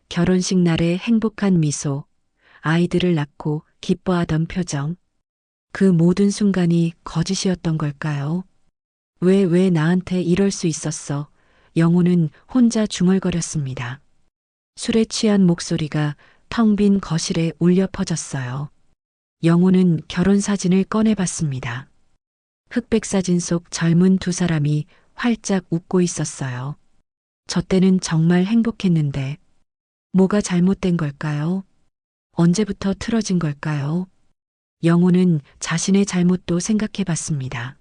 결혼식 날의 행복한 미소, 아이들을 낳고 기뻐하던 표정. 그 모든 순간이 거짓이었던 걸까요? 왜 나한테 이럴 수 있었어? 영호는 혼자 중얼거렸습니다. 술에 취한 목소리가 텅 빈 거실에 울려 퍼졌어요. 영호는 결혼 사진을 꺼내봤습니다. 흑백 사진 속 젊은 두 사람이 활짝 웃고 있었어요. 저 때는 정말 행복했는데 뭐가 잘못된 걸까요? 언제부터 틀어진 걸까요? 영호는 자신의 잘못도 생각해 봤습니다.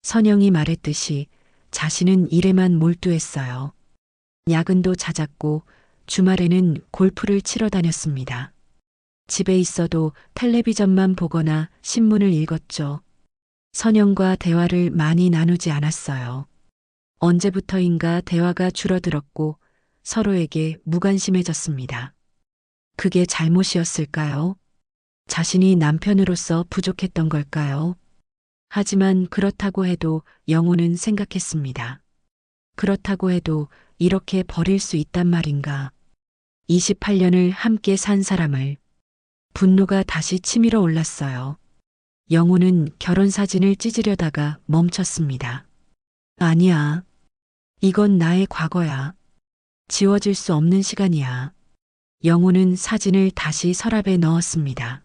선영이 말했듯이 자신은 일에만 몰두했어요. 야근도 잦았고 주말에는 골프를 치러 다녔습니다. 집에 있어도 텔레비전만 보거나 신문을 읽었죠. 선영과 대화를 많이 나누지 않았어요. 언제부터인가 대화가 줄어들었고 서로에게 무관심해졌습니다. 그게 잘못이었을까요? 자신이 남편으로서 부족했던 걸까요? 하지만 그렇다고 해도 영호는 생각했습니다. 그렇다고 해도 이렇게 버릴 수 있단 말인가? 28년을 함께 산 사람을. 분노가 다시 치밀어 올랐어요. 영호는 결혼 사진을 찢으려다가 멈췄습니다. 아니야. 이건 나의 과거야. 지워질 수 없는 시간이야. 영호는 사진을 다시 서랍에 넣었습니다.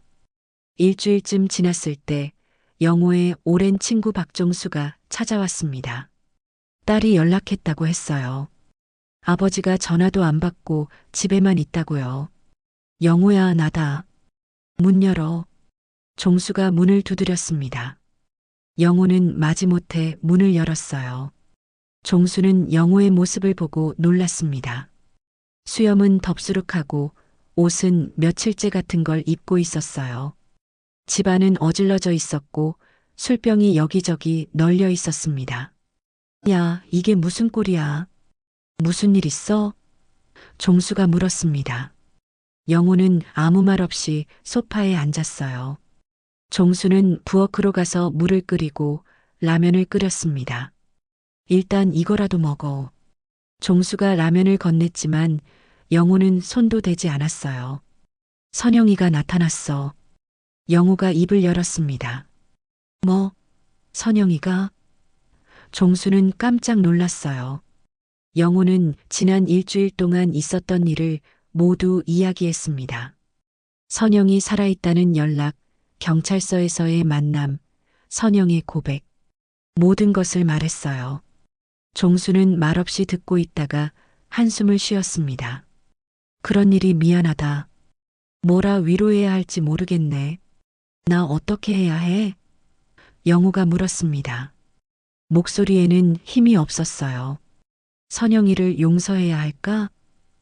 일주일쯤 지났을 때 영호의 오랜 친구 박종수가 찾아왔습니다. 딸이 연락했다고 했어요. 아버지가 전화도 안 받고 집에만 있다고요. 영호야, 나다. 문 열어. 종수가 문을 두드렸습니다. 영호는 마지못해 문을 열었어요. 종수는 영호의 모습을 보고 놀랐습니다. 수염은 덥수룩하고 옷은 며칠째 같은 걸 입고 있었어요. 집안은 어질러져 있었고 술병이 여기저기 널려 있었습니다. 야, 이게 무슨 꼴이야? 무슨 일 있어? 종수가 물었습니다. 영호는 아무 말 없이 소파에 앉았어요. 종수는 부엌으로 가서 물을 끓이고 라면을 끓였습니다. 일단 이거라도 먹어. 종수가 라면을 건넸지만 영호는 손도 대지 않았어요. 선영이가 나타났어. 영호가 입을 열었습니다. 뭐? 선영이가? 종수는 깜짝 놀랐어요. 영호는 지난 일주일 동안 있었던 일을 모두 이야기했습니다. 선영이 살아있다는 연락, 경찰서에서의 만남, 선영의 고백. 모든 것을 말했어요. 종수는 말없이 듣고 있다가 한숨을 쉬었습니다. 그런 일이 미안하다. 뭐라 위로해야 할지 모르겠네. 나 어떻게 해야 해? 영호가 물었습니다. 목소리에는 힘이 없었어요. 선영이를 용서해야 할까?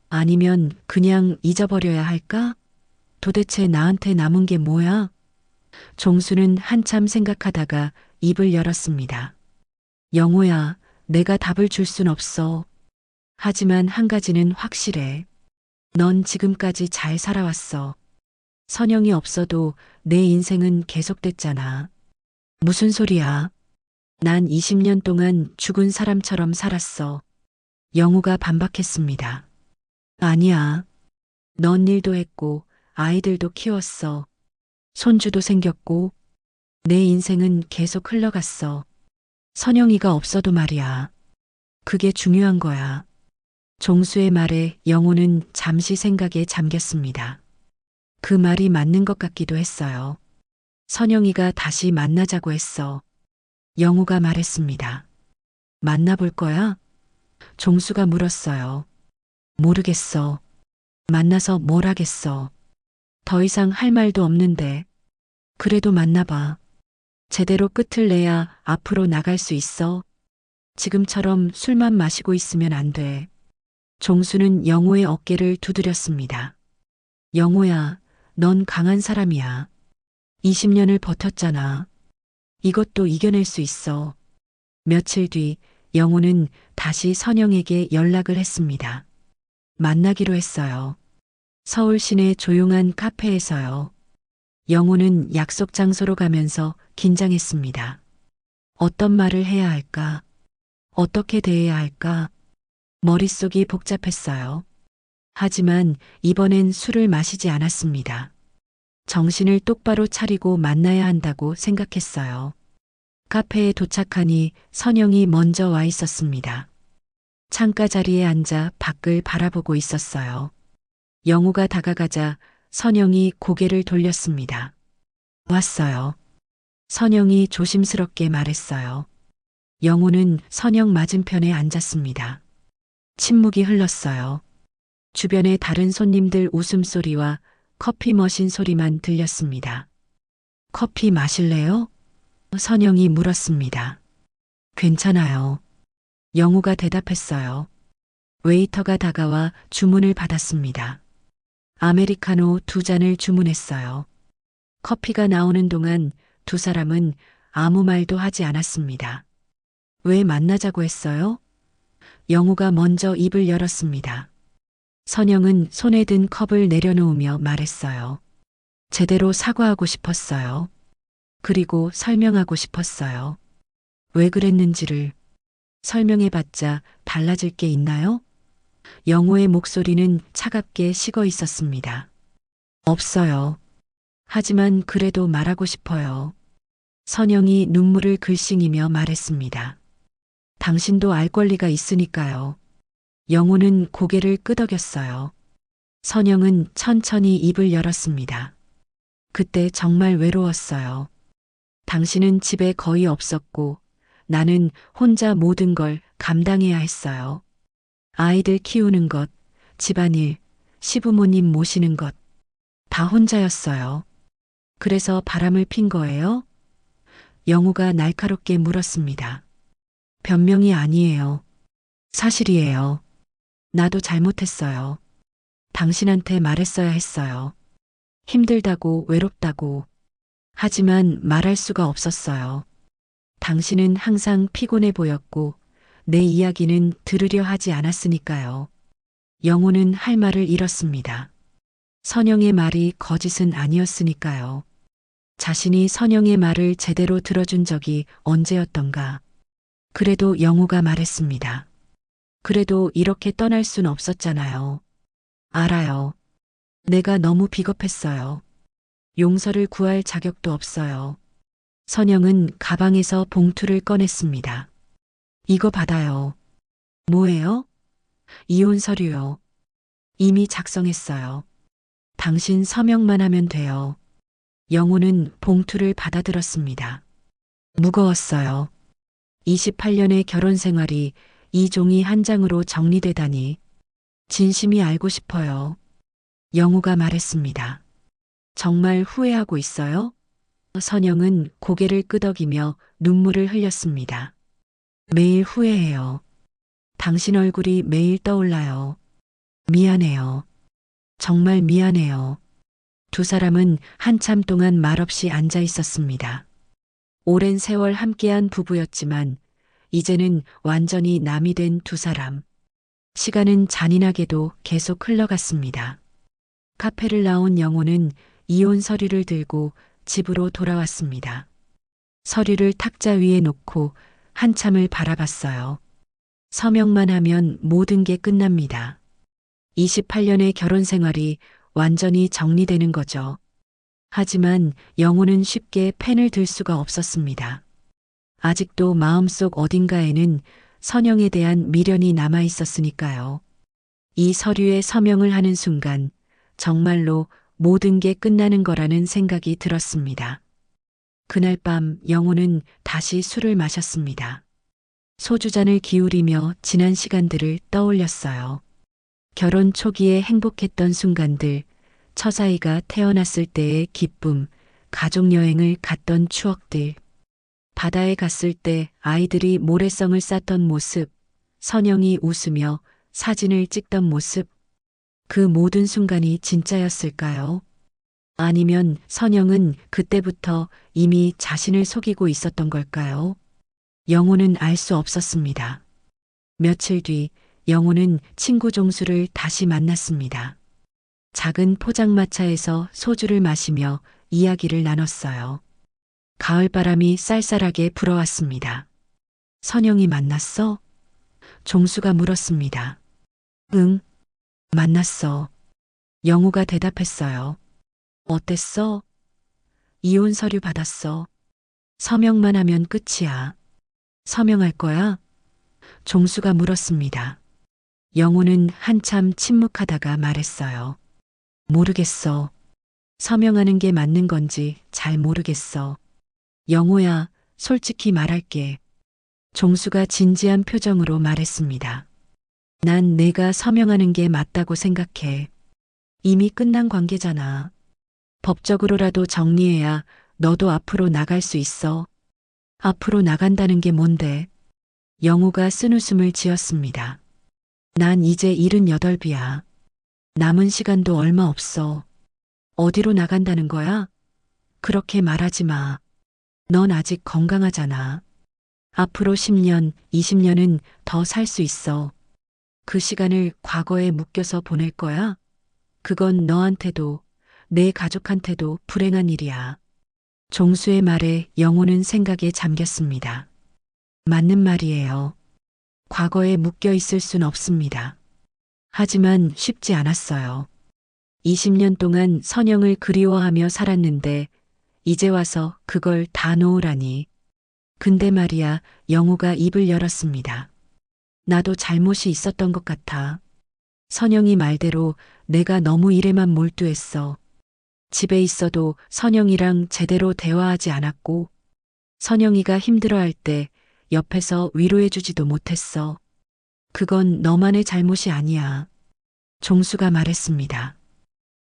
아니면 그냥 잊어버려야 할까? 도대체 나한테 남은 게 뭐야? 종수는 한참 생각하다가 입을 열었습니다. 영호야, 내가 답을 줄 순 없어. 하지만 한 가지는 확실해. 넌 지금까지 잘 살아왔어. 선영이 없어도 내 인생은 계속됐잖아. 무슨 소리야? 난 20년 동안 죽은 사람처럼 살았어. 영우가 반박했습니다. 아니야. 넌 일도 했고 아이들도 키웠어. 손주도 생겼고 내 인생은 계속 흘러갔어. 선영이가 없어도 말이야. 그게 중요한 거야. 종수의 말에 영호는 잠시 생각에 잠겼습니다. 그 말이 맞는 것 같기도 했어요. 선영이가 다시 만나자고 했어. 영호가 말했습니다. 만나볼 거야? 종수가 물었어요. 모르겠어. 만나서 뭘 하겠어. 더 이상 할 말도 없는데. 그래도 만나봐. 제대로 끝을 내야 앞으로 나갈 수 있어. 지금처럼 술만 마시고 있으면 안 돼. 종수는 영호의 어깨를 두드렸습니다. 영호야, 넌 강한 사람이야. 20년을 버텼잖아. 이것도 이겨낼 수 있어. 며칠 뒤 영호는 다시 선영에게 연락을 했습니다. 만나기로 했어요. 서울 시내 조용한 카페에서요. 영호는 약속 장소로 가면서 긴장했습니다. 어떤 말을 해야 할까? 어떻게 대해야 할까? 머릿속이 복잡했어요. 하지만 이번엔 술을 마시지 않았습니다. 정신을 똑바로 차리고 만나야 한다고 생각했어요. 카페에 도착하니 선영이 먼저 와 있었습니다. 창가 자리에 앉아 밖을 바라보고 있었어요. 영우가 다가가자 선영이 고개를 돌렸습니다. 왔어요. 선영이 조심스럽게 말했어요. 영우는 선영 맞은편에 앉았습니다. 침묵이 흘렀어요. 주변의 다른 손님들 웃음소리와 커피 머신 소리만 들렸습니다. 커피 마실래요? 선영이 물었습니다. 괜찮아요. 영우가 대답했어요. 웨이터가 다가와 주문을 받았습니다. 아메리카노 2잔을 주문했어요. 커피가 나오는 동안 두 사람은 아무 말도 하지 않았습니다. 왜 만나자고 했어요? 영우가 먼저 입을 열었습니다. 선영은 손에 든 컵을 내려놓으며 말했어요. 제대로 사과하고 싶었어요. 그리고 설명하고 싶었어요. 왜 그랬는지를 설명해봤자 달라질 게 있나요? 영호의 목소리는 차갑게 식어 있었습니다. 없어요. 하지만 그래도 말하고 싶어요. 선영이 눈물을 글썽이며 말했습니다. 당신도 알 권리가 있으니까요. 영호는 고개를 끄덕였어요. 선영은 천천히 입을 열었습니다. 그때 정말 외로웠어요. 당신은 집에 거의 없었고 나는 혼자 모든 걸 감당해야 했어요. 아이들 키우는 것, 집안일, 시부모님 모시는 것, 다 혼자였어요. 그래서 바람을 핀 거예요? 영우가 날카롭게 물었습니다. 변명이 아니에요. 사실이에요. 나도 잘못했어요. 당신한테 말했어야 했어요. 힘들다고 외롭다고. 하지만 말할 수가 없었어요. 당신은 항상 피곤해 보였고 내 이야기는 들으려 하지 않았으니까요. 영호는 할 말을 잃었습니다. 선영의 말이 거짓은 아니었으니까요. 자신이 선영의 말을 제대로 들어준 적이 언제였던가. 그래도 영호가 말했습니다. 그래도 이렇게 떠날 순 없었잖아요. 알아요. 내가 너무 비겁했어요. 용서를 구할 자격도 없어요. 선영은 가방에서 봉투를 꺼냈습니다. 이거 받아요. 뭐예요? 이혼 서류요. 이미 작성했어요. 당신 서명만 하면 돼요. 영호는 봉투를 받아들었습니다. 무거웠어요. 28년의 결혼 생활이 이 종이 한 장으로 정리되다니. 진심이 알고 싶어요. 영호가 말했습니다. 정말 후회하고 있어요? 선영은 고개를 끄덕이며 눈물을 흘렸습니다. 매일 후회해요. 당신 얼굴이 매일 떠올라요. 미안해요. 정말 미안해요. 두 사람은 한참 동안 말없이 앉아 있었습니다. 오랜 세월 함께한 부부였지만 이제는 완전히 남이 된 두 사람. 시간은 잔인하게도 계속 흘러갔습니다. 카페를 나온 영호는 이혼 서류를 들고 집으로 돌아왔습니다. 서류를 탁자 위에 놓고 한참을 바라봤어요. 서명만 하면 모든 게 끝납니다. 28년의 결혼 생활이 완전히 정리되는 거죠. 하지만 영호는 쉽게 펜을 들 수가 없었습니다. 아직도 마음속 어딘가에는 선영에 대한 미련이 남아 있었으니까요. 이 서류에 서명을 하는 순간 정말로 모든 게 끝나는 거라는 생각이 들었습니다. 그날 밤 영호는 다시 술을 마셨습니다. 소주잔을 기울이며 지난 시간들을 떠올렸어요. 결혼 초기에 행복했던 순간들, 처사이가 태어났을 때의 기쁨, 가족여행을 갔던 추억들, 바다에 갔을 때 아이들이 모래성을 쌓던 모습, 선영이 웃으며 사진을 찍던 모습, 그 모든 순간이 진짜였을까요? 아니면 선영은 그때부터 이미 자신을 속이고 있었던 걸까요? 영호는 알 수 없었습니다. 며칠 뒤 영호는 친구 종수를 다시 만났습니다. 작은 포장마차에서 소주를 마시며 이야기를 나눴어요. 가을바람이 쌀쌀하게 불어왔습니다. 선영이 만났어? 종수가 물었습니다. 응, 만났어. 영호가 대답했어요. 어땠어? 이혼 서류 받았어. 서명만 하면 끝이야. 서명할 거야? 종수가 물었습니다. 영호는 한참 침묵하다가 말했어요. 모르겠어. 서명하는 게 맞는 건지 잘 모르겠어. 영호야, 솔직히 말할게. 종수가 진지한 표정으로 말했습니다. 난 내가 서명하는 게 맞다고 생각해. 이미 끝난 관계잖아. 법적으로라도 정리해야 너도 앞으로 나갈 수 있어. 앞으로 나간다는 게 뭔데? 영호가 쓴웃음을 지었습니다. 난 이제 78이야. 남은 시간도 얼마 없어. 어디로 나간다는 거야? 그렇게 말하지 마. 넌 아직 건강하잖아. 앞으로 10년, 20년은 더 살 수 있어. 그 시간을 과거에 묶여서 보낼 거야? 그건 너한테도, 내 가족한테도 불행한 일이야. 종수의 말에 영호는 생각에 잠겼습니다. 맞는 말이에요. 과거에 묶여 있을 순 없습니다. 하지만 쉽지 않았어요. 20년 동안 선영을 그리워하며 살았는데 이제 와서 그걸 다 놓으라니. 근데 말이야, 영호가 입을 열었습니다. 나도 잘못이 있었던 것 같아. 선영이 말대로 내가 너무 일에만 몰두했어. 집에 있어도 선영이랑 제대로 대화하지 않았고, 선영이가 힘들어할 때 옆에서 위로해주지도 못했어. 그건 너만의 잘못이 아니야. 종수가 말했습니다.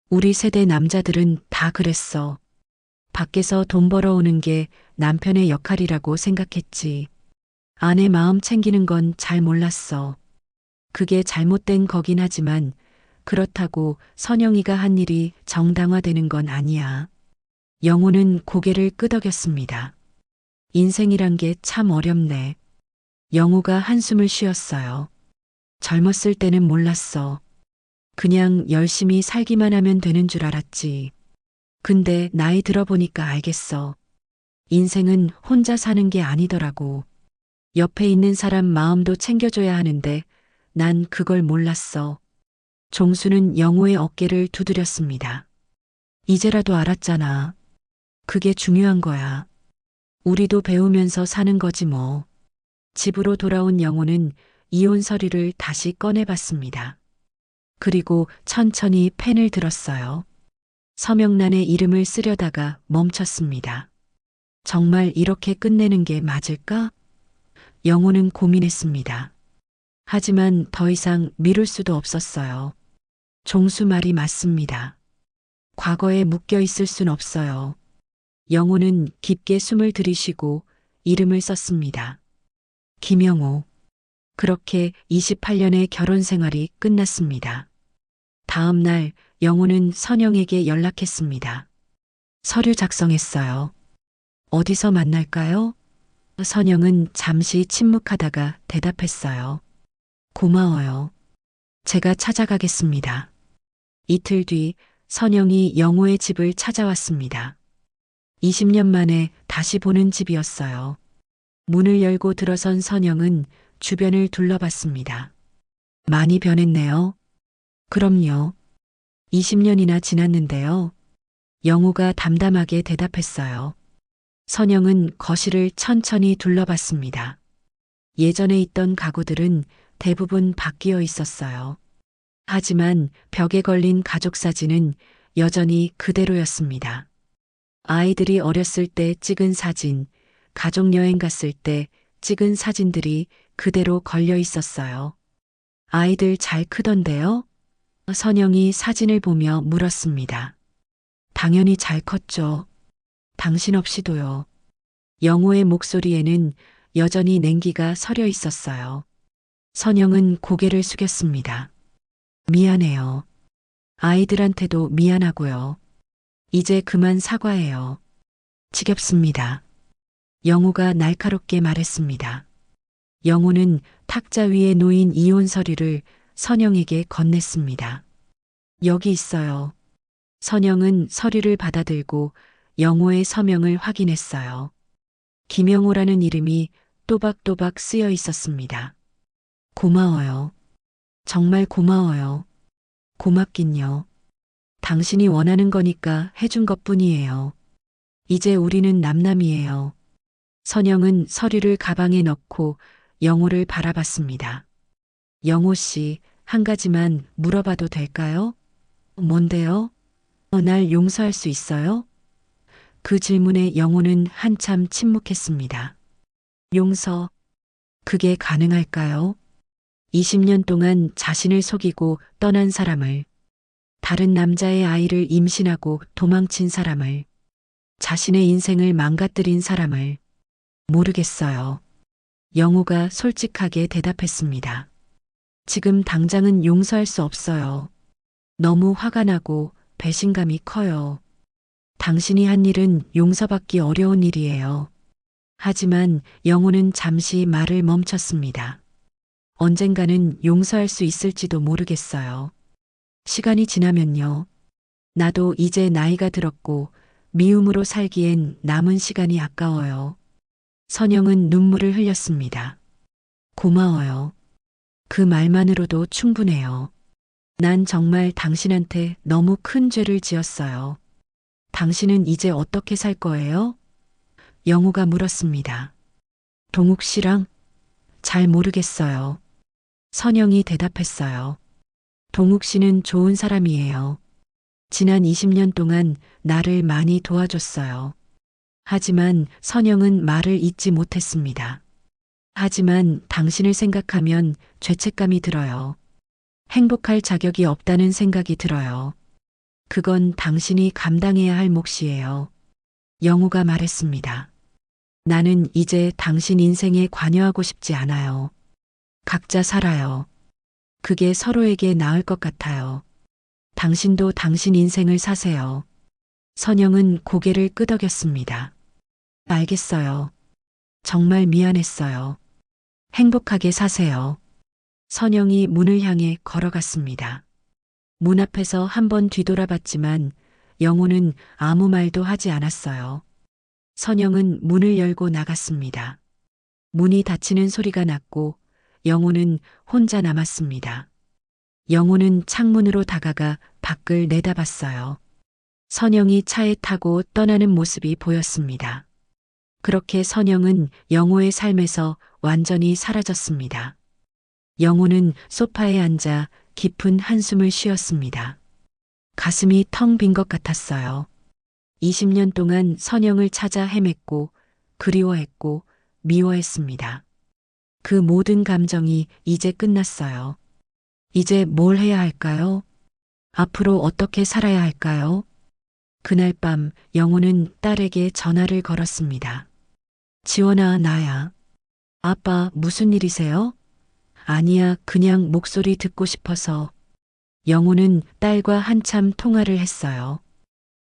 우리 세대 남자들은 다 그랬어. 밖에서 돈 벌어오는 게 남편의 역할이라고 생각했지. 아내 마음 챙기는 건 잘 몰랐어. 그게 잘못된 거긴 하지만 그렇다고 선영이가 한 일이 정당화되는 건 아니야. 영호는 고개를 끄덕였습니다. 인생이란 게 참 어렵네. 영호가 한숨을 쉬었어요. 젊었을 때는 몰랐어. 그냥 열심히 살기만 하면 되는 줄 알았지. 근데 나이 들어보니까 알겠어. 인생은 혼자 사는 게 아니더라고. 옆에 있는 사람 마음도 챙겨줘야 하는데 난 그걸 몰랐어. 종수는 영호의 어깨를 두드렸습니다. 이제라도 알았잖아. 그게 중요한 거야. 우리도 배우면서 사는 거지 뭐. 집으로 돌아온 영호는 이혼 서류를 다시 꺼내봤습니다. 그리고 천천히 펜을 들었어요. 서명란에 이름을 쓰려다가 멈췄습니다. 정말 이렇게 끝내는 게 맞을까? 영호는 고민했습니다. 하지만 더 이상 미룰 수도 없었어요. 종수 말이 맞습니다. 과거에 묶여 있을 순 없어요. 영호는 깊게 숨을 들이쉬고 이름을 썼습니다. 김영호. 그렇게 28년의 결혼 생활이 끝났습니다. 다음 날 영호는 선영에게 연락했습니다. 서류 작성했어요. 어디서 만날까요? 선영은 잠시 침묵하다가 대답했어요. 고마워요. 제가 찾아가겠습니다. 이틀 뒤 선영이 영호의 집을 찾아왔습니다. 20년 만에 다시 보는 집이었어요. 문을 열고 들어선 선영은 주변을 둘러봤습니다. 많이 변했네요. 그럼요. 20년이나 지났는데요. 영호가 담담하게 대답했어요. 선영은 거실을 천천히 둘러봤습니다. 예전에 있던 가구들은 대부분 바뀌어 있었어요. 하지만 벽에 걸린 가족 사진은 여전히 그대로였습니다. 아이들이 어렸을 때 찍은 사진, 가족 여행 갔을 때 찍은 사진들이 그대로 걸려 있었어요. 아이들 잘 크던데요? 선영이 사진을 보며 물었습니다. 당연히 잘 컸죠. 당신 없이도요. 영호의 목소리에는 여전히 냉기가 서려 있었어요. 선영은 고개를 숙였습니다. 미안해요. 아이들한테도 미안하고요. 이제 그만 사과해요. 지겹습니다. 영호가 날카롭게 말했습니다. 영호는 탁자 위에 놓인 이혼 서류를 선영에게 건넸습니다. 여기 있어요. 선영은 서류를 받아들고 영호의 서명을 확인했어요. 김영호라는 이름이 또박또박 쓰여 있었습니다. 고마워요. 정말 고마워요. 고맙긴요. 당신이 원하는 거니까 해준 것뿐이에요. 이제 우리는 남남이에요. 선영은 서류를 가방에 넣고 영호를 바라봤습니다. 영호 씨, 한 가지만 물어봐도 될까요? 뭔데요? 날 용서할 수 있어요? 그 질문에 영호는 한참 침묵했습니다. 용서, 그게 가능할까요? 20년 동안 자신을 속이고 떠난 사람을, 다른 남자의 아이를 임신하고 도망친 사람을, 자신의 인생을 망가뜨린 사람을 모르겠어요. 영호가 솔직하게 대답했습니다. 지금 당장은 용서할 수 없어요. 너무 화가 나고 배신감이 커요. 당신이 한 일은 용서받기 어려운 일이에요. 하지만 영호는 잠시 말을 멈췄습니다. 언젠가는 용서할 수 있을지도 모르겠어요. 시간이 지나면요. 나도 이제 나이가 들었고 미움으로 살기엔 남은 시간이 아까워요. 선영은 눈물을 흘렸습니다. 고마워요. 그 말만으로도 충분해요. 난 정말 당신한테 너무 큰 죄를 지었어요. 당신은 이제 어떻게 살 거예요? 영호가 물었습니다. 동욱 씨랑? 잘 모르겠어요. 선영이 대답했어요. 동욱 씨는 좋은 사람이에요. 지난 20년 동안 나를 많이 도와줬어요. 하지만 선영은 말을 잇지 못했습니다. 하지만 당신을 생각하면 죄책감이 들어요. 행복할 자격이 없다는 생각이 들어요. 그건 당신이 감당해야 할 몫이에요. 영호가 말했습니다. 나는 이제 당신 인생에 관여하고 싶지 않아요. 각자 살아요. 그게 서로에게 나을 것 같아요. 당신도 당신 인생을 사세요. 선영은 고개를 끄덕였습니다. 알겠어요. 정말 미안했어요. 행복하게 사세요. 선영이 문을 향해 걸어갔습니다. 문 앞에서 한번 뒤돌아봤지만 영호는 아무 말도 하지 않았어요. 선영은 문을 열고 나갔습니다. 문이 닫히는 소리가 났고 영호는 혼자 남았습니다. 영호는 창문으로 다가가 밖을 내다봤어요. 선영이 차에 타고 떠나는 모습이 보였습니다. 그렇게 선영은 영호의 삶에서 완전히 사라졌습니다. 영호는 소파에 앉아 깊은 한숨을 쉬었습니다. 가슴이 텅 빈 것 같았어요. 20년 동안 선영을 찾아 헤맸고 그리워했고 미워했습니다. 그 모든 감정이 이제 끝났어요. 이제 뭘 해야 할까요? 앞으로 어떻게 살아야 할까요? 그날 밤 영호는 딸에게 전화를 걸었습니다. 지원아, 나야. 아빠, 무슨 일이세요? 아니야, 그냥 목소리 듣고 싶어서. 영호는 딸과 한참 통화를 했어요.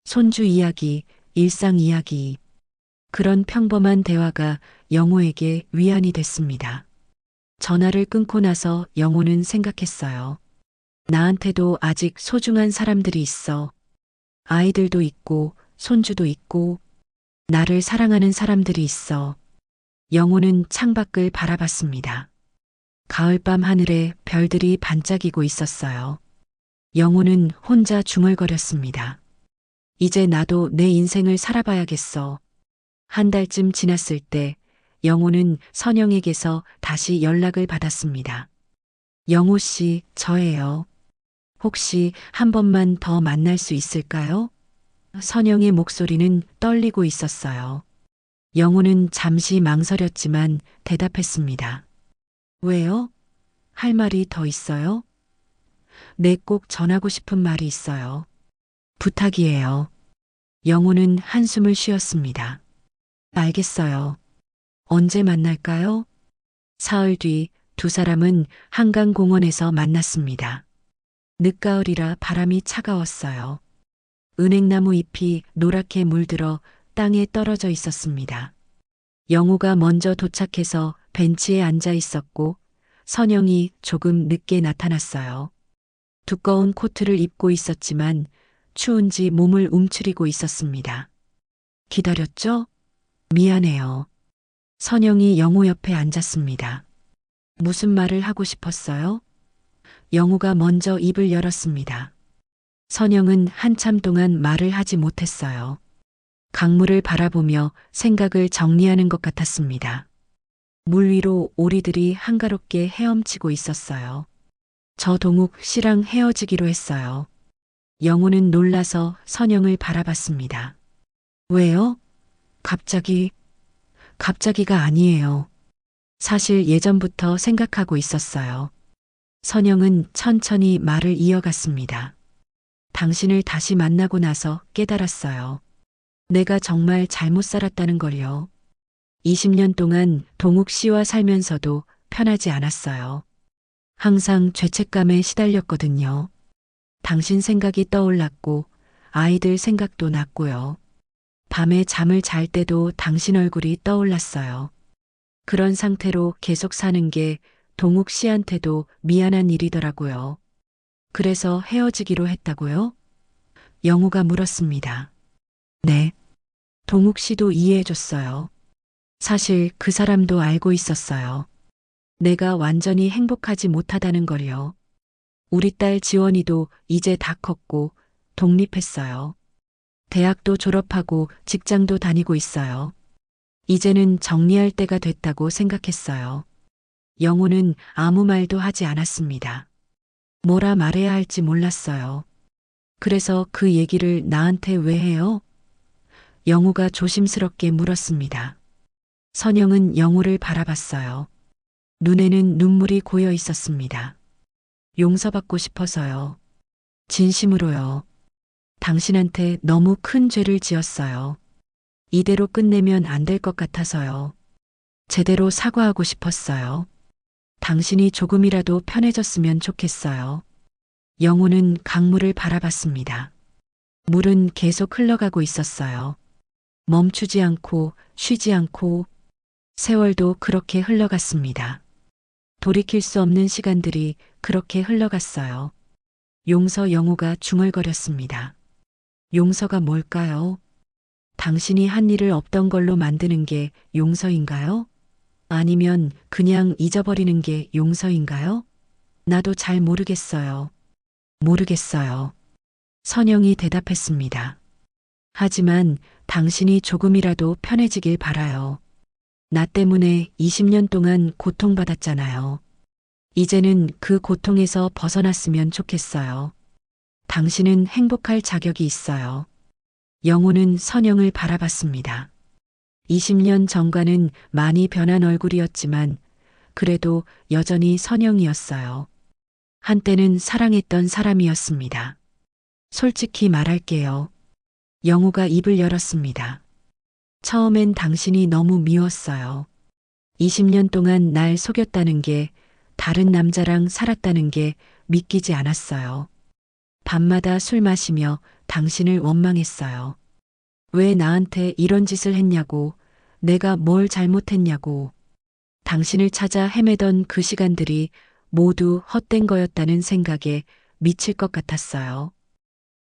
손주 이야기, 일상 이야기. 그런 평범한 대화가 영호에게 위안이 됐습니다. 전화를 끊고 나서 영호는 생각했어요. 나한테도 아직 소중한 사람들이 있어. 아이들도 있고, 손주도 있고, 나를 사랑하는 사람들이 있어. 영호는 창밖을 바라봤습니다. 가을밤 하늘에 별들이 반짝이고 있었어요. 영호는 혼자 중얼거렸습니다. 이제 나도 내 인생을 살아봐야겠어. 한 달쯤 지났을 때 영호는 선영에게서 다시 연락을 받았습니다. 영호 씨, 저예요. 혹시 한 번만 더 만날 수 있을까요? 선영의 목소리는 떨리고 있었어요. 영호는 잠시 망설였지만 대답했습니다. 왜요? 할 말이 더 있어요? 네, 꼭 전하고 싶은 말이 있어요. 부탁이에요. 영호는 한숨을 쉬었습니다. 알겠어요. 언제 만날까요? 사흘 뒤 두 사람은 한강공원에서 만났습니다. 늦가을이라 바람이 차가웠어요. 은행나무 잎이 노랗게 물들어 땅에 떨어져 있었습니다. 영호가 먼저 도착해서 벤치에 앉아 있었고 선영이 조금 늦게 나타났어요. 두꺼운 코트를 입고 있었지만 추운지 몸을 움츠리고 있었습니다. 기다렸죠? 미안해요. 선영이 영호 옆에 앉았습니다. 무슨 말을 하고 싶었어요? 영호가 먼저 입을 열었습니다. 선영은 한참 동안 말을 하지 못했어요. 강물을 바라보며 생각을 정리하는 것 같았습니다. 물 위로 오리들이 한가롭게 헤엄치고 있었어요. 저 동욱 씨랑 헤어지기로 했어요. 영호는 놀라서 선영을 바라봤습니다. 왜요? 갑자기가 아니에요. 사실 예전부터 생각하고 있었어요. 선영은 천천히 말을 이어갔습니다. 당신을 다시 만나고 나서 깨달았어요. 내가 정말 잘못 살았다는 걸요. 20년 동안 동욱 씨와 살면서도 편하지 않았어요. 항상 죄책감에 시달렸거든요. 당신 생각이 떠올랐고 아이들 생각도 났고요. 밤에 잠을 잘 때도 당신 얼굴이 떠올랐어요. 그런 상태로 계속 사는 게 동욱 씨한테도 미안한 일이더라고요. 그래서 헤어지기로 했다고요? 영호가 물었습니다. 네. 동욱 씨도 이해해줬어요. 사실 그 사람도 알고 있었어요. 내가 완전히 행복하지 못하다는 걸요. 우리 딸 지원이도 이제 다 컸고 독립했어요. 대학도 졸업하고 직장도 다니고 있어요. 이제는 정리할 때가 됐다고 생각했어요. 영호는 아무 말도 하지 않았습니다. 뭐라 말해야 할지 몰랐어요. 그래서 그 얘기를 나한테 왜 해요? 영호가 조심스럽게 물었습니다. 선영은 영호를 바라봤어요. 눈에는 눈물이 고여 있었습니다. 용서받고 싶어서요. 진심으로요. 당신한테 너무 큰 죄를 지었어요. 이대로 끝내면 안 될 것 같아서요. 제대로 사과하고 싶었어요. 당신이 조금이라도 편해졌으면 좋겠어요. 영호는 강물을 바라봤습니다. 물은 계속 흘러가고 있었어요. 멈추지 않고 쉬지 않고 세월도 그렇게 흘러갔습니다. 돌이킬 수 없는 시간들이 그렇게 흘러갔어요. 용서 영호가 중얼거렸습니다. 용서가 뭘까요? 당신이 한 일을 없던 걸로 만드는 게 용서인가요? 아니면 그냥 잊어버리는 게 용서인가요? 나도 잘 모르겠어요. 모르겠어요. 선영이 대답했습니다. 하지만 당신이 조금이라도 편해지길 바라요. 나 때문에 20년 동안 고통받았잖아요. 이제는 그 고통에서 벗어났으면 좋겠어요. 당신은 행복할 자격이 있어요. 영호는 선영을 바라봤습니다. 20년 전과는 많이 변한 얼굴이었지만 그래도 여전히 선영이었어요. 한때는 사랑했던 사람이었습니다. 솔직히 말할게요. 영호가 입을 열었습니다. 처음엔 당신이 너무 미웠어요. 20년 동안 날 속였다는 게, 다른 남자랑 살았다는 게 믿기지 않았어요. 밤마다 술 마시며 당신을 원망했어요. 왜 나한테 이런 짓을 했냐고, 내가 뭘 잘못했냐고. 당신을 찾아 헤매던 그 시간들이 모두 헛된 거였다는 생각에 미칠 것 같았어요.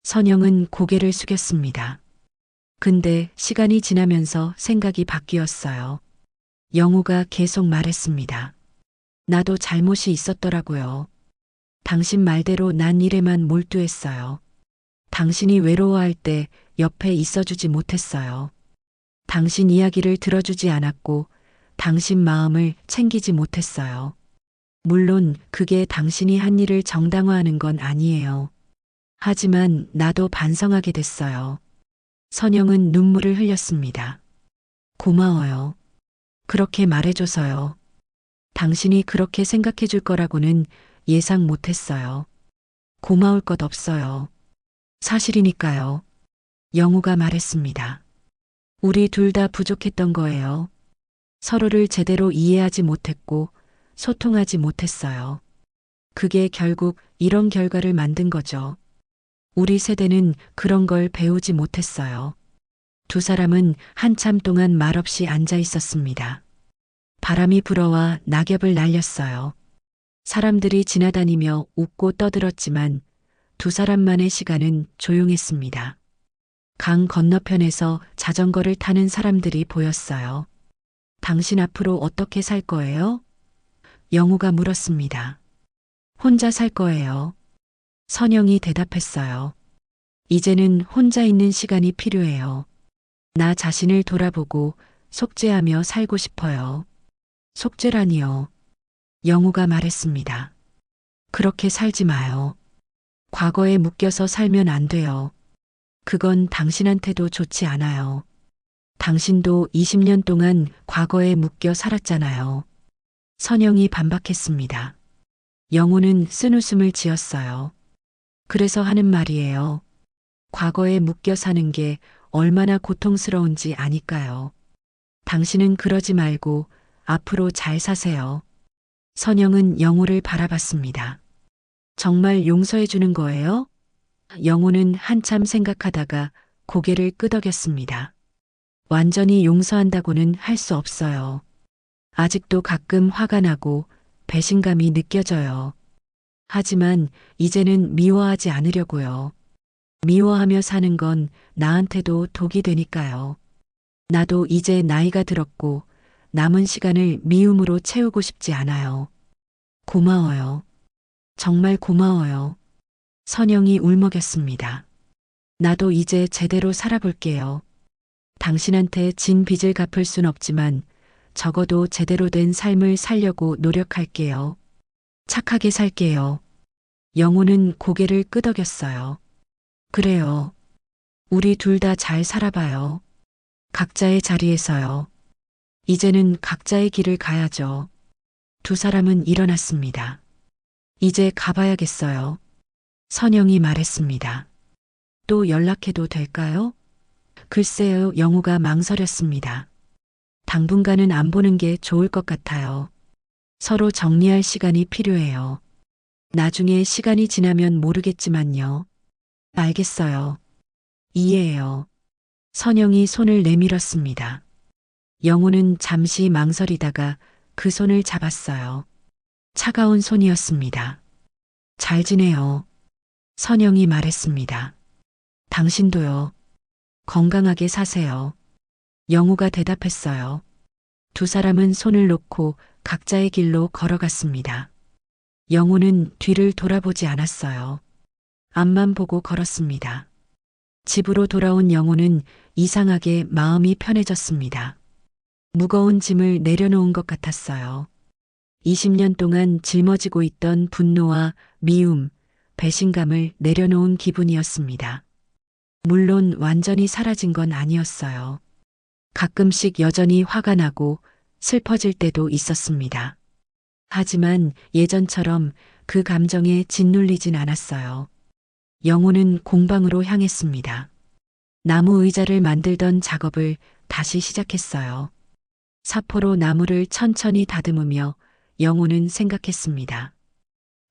선영은 고개를 숙였습니다. 근데 시간이 지나면서 생각이 바뀌었어요. 영우가 계속 말했습니다. 나도 잘못이 있었더라고요. 당신 말대로 난 일에만 몰두했어요. 당신이 외로워할 때 옆에 있어주지 못했어요. 당신 이야기를 들어주지 않았고 당신 마음을 챙기지 못했어요. 물론 그게 당신이 한 일을 정당화하는 건 아니에요. 하지만 나도 반성하게 됐어요. 선영은 눈물을 흘렸습니다. 고마워요. 그렇게 말해줘서요. 당신이 그렇게 생각해 줄 거라고는 예상 못했어요. 고마울 것 없어요. 사실이니까요. 영우가 말했습니다. 우리 둘 다 부족했던 거예요. 서로를 제대로 이해하지 못했고 소통하지 못했어요. 그게 결국 이런 결과를 만든 거죠. 우리 세대는 그런 걸 배우지 못했어요. 두 사람은 한참 동안 말없이 앉아 있었습니다. 바람이 불어와 낙엽을 날렸어요. 사람들이 지나다니며 웃고 떠들었지만 두 사람만의 시간은 조용했습니다. 강 건너편에서 자전거를 타는 사람들이 보였어요. 당신 앞으로 어떻게 살 거예요? 영우가 물었습니다. 혼자 살 거예요. 선영이 대답했어요. 이제는 혼자 있는 시간이 필요해요. 나 자신을 돌아보고 속죄하며 살고 싶어요. 속죄라니요. 영우가 말했습니다. 그렇게 살지 마요. 과거에 묶여서 살면 안 돼요. 그건 당신한테도 좋지 않아요. 당신도 20년 동안 과거에 묶여 살았잖아요. 선영이 반박했습니다. 영우는 쓴웃음을 지었어요. 그래서 하는 말이에요. 과거에 묶여 사는 게 얼마나 고통스러운지 아니까요. 당신은 그러지 말고 앞으로 잘 사세요. 선영은 영우를 바라봤습니다. 정말 용서해 주는 거예요? 영우는 한참 생각하다가 고개를 끄덕였습니다. 완전히 용서한다고는 할 수 없어요. 아직도 가끔 화가 나고 배신감이 느껴져요. 하지만 이제는 미워하지 않으려고요. 미워하며 사는 건 나한테도 독이 되니까요. 나도 이제 나이가 들었고 남은 시간을 미움으로 채우고 싶지 않아요. 고마워요. 정말 고마워요. 선영이 울먹였습니다. 나도 이제 제대로 살아볼게요. 당신한테 진 빚을 갚을 순 없지만 적어도 제대로 된 삶을 살려고 노력할게요. 착하게 살게요. 영우는 고개를 끄덕였어요. 그래요. 우리 둘 다 잘 살아봐요. 각자의 자리에서요. 이제는 각자의 길을 가야죠. 두 사람은 일어났습니다. 이제 가봐야겠어요. 선영이 말했습니다. 또 연락해도 될까요? 글쎄요, 영우가 망설였습니다. 당분간은 안 보는 게 좋을 것 같아요. 서로 정리할 시간이 필요해요. 나중에 시간이 지나면 모르겠지만요. 알겠어요. 이해해요. 선영이 손을 내밀었습니다. 영우는 잠시 망설이다가 그 손을 잡았어요. 차가운 손이었습니다. 잘 지내요. 선영이 말했습니다. 당신도요. 건강하게 사세요. 영우가 대답했어요. 두 사람은 손을 놓고 각자의 길로 걸어갔습니다. 영우는 뒤를 돌아보지 않았어요. 앞만 보고 걸었습니다. 집으로 돌아온 영우는 이상하게 마음이 편해졌습니다. 무거운 짐을 내려놓은 것 같았어요. 20년 동안 짊어지고 있던 분노와 미움, 배신감을 내려놓은 기분이었습니다. 물론 완전히 사라진 건 아니었어요. 가끔씩 여전히 화가 나고 슬퍼질 때도 있었습니다. 하지만 예전처럼 그 감정에 짓눌리진 않았어요. 영우는 공방으로 향했습니다. 나무 의자를 만들던 작업을 다시 시작했어요. 사포로 나무를 천천히 다듬으며 영우는 생각했습니다.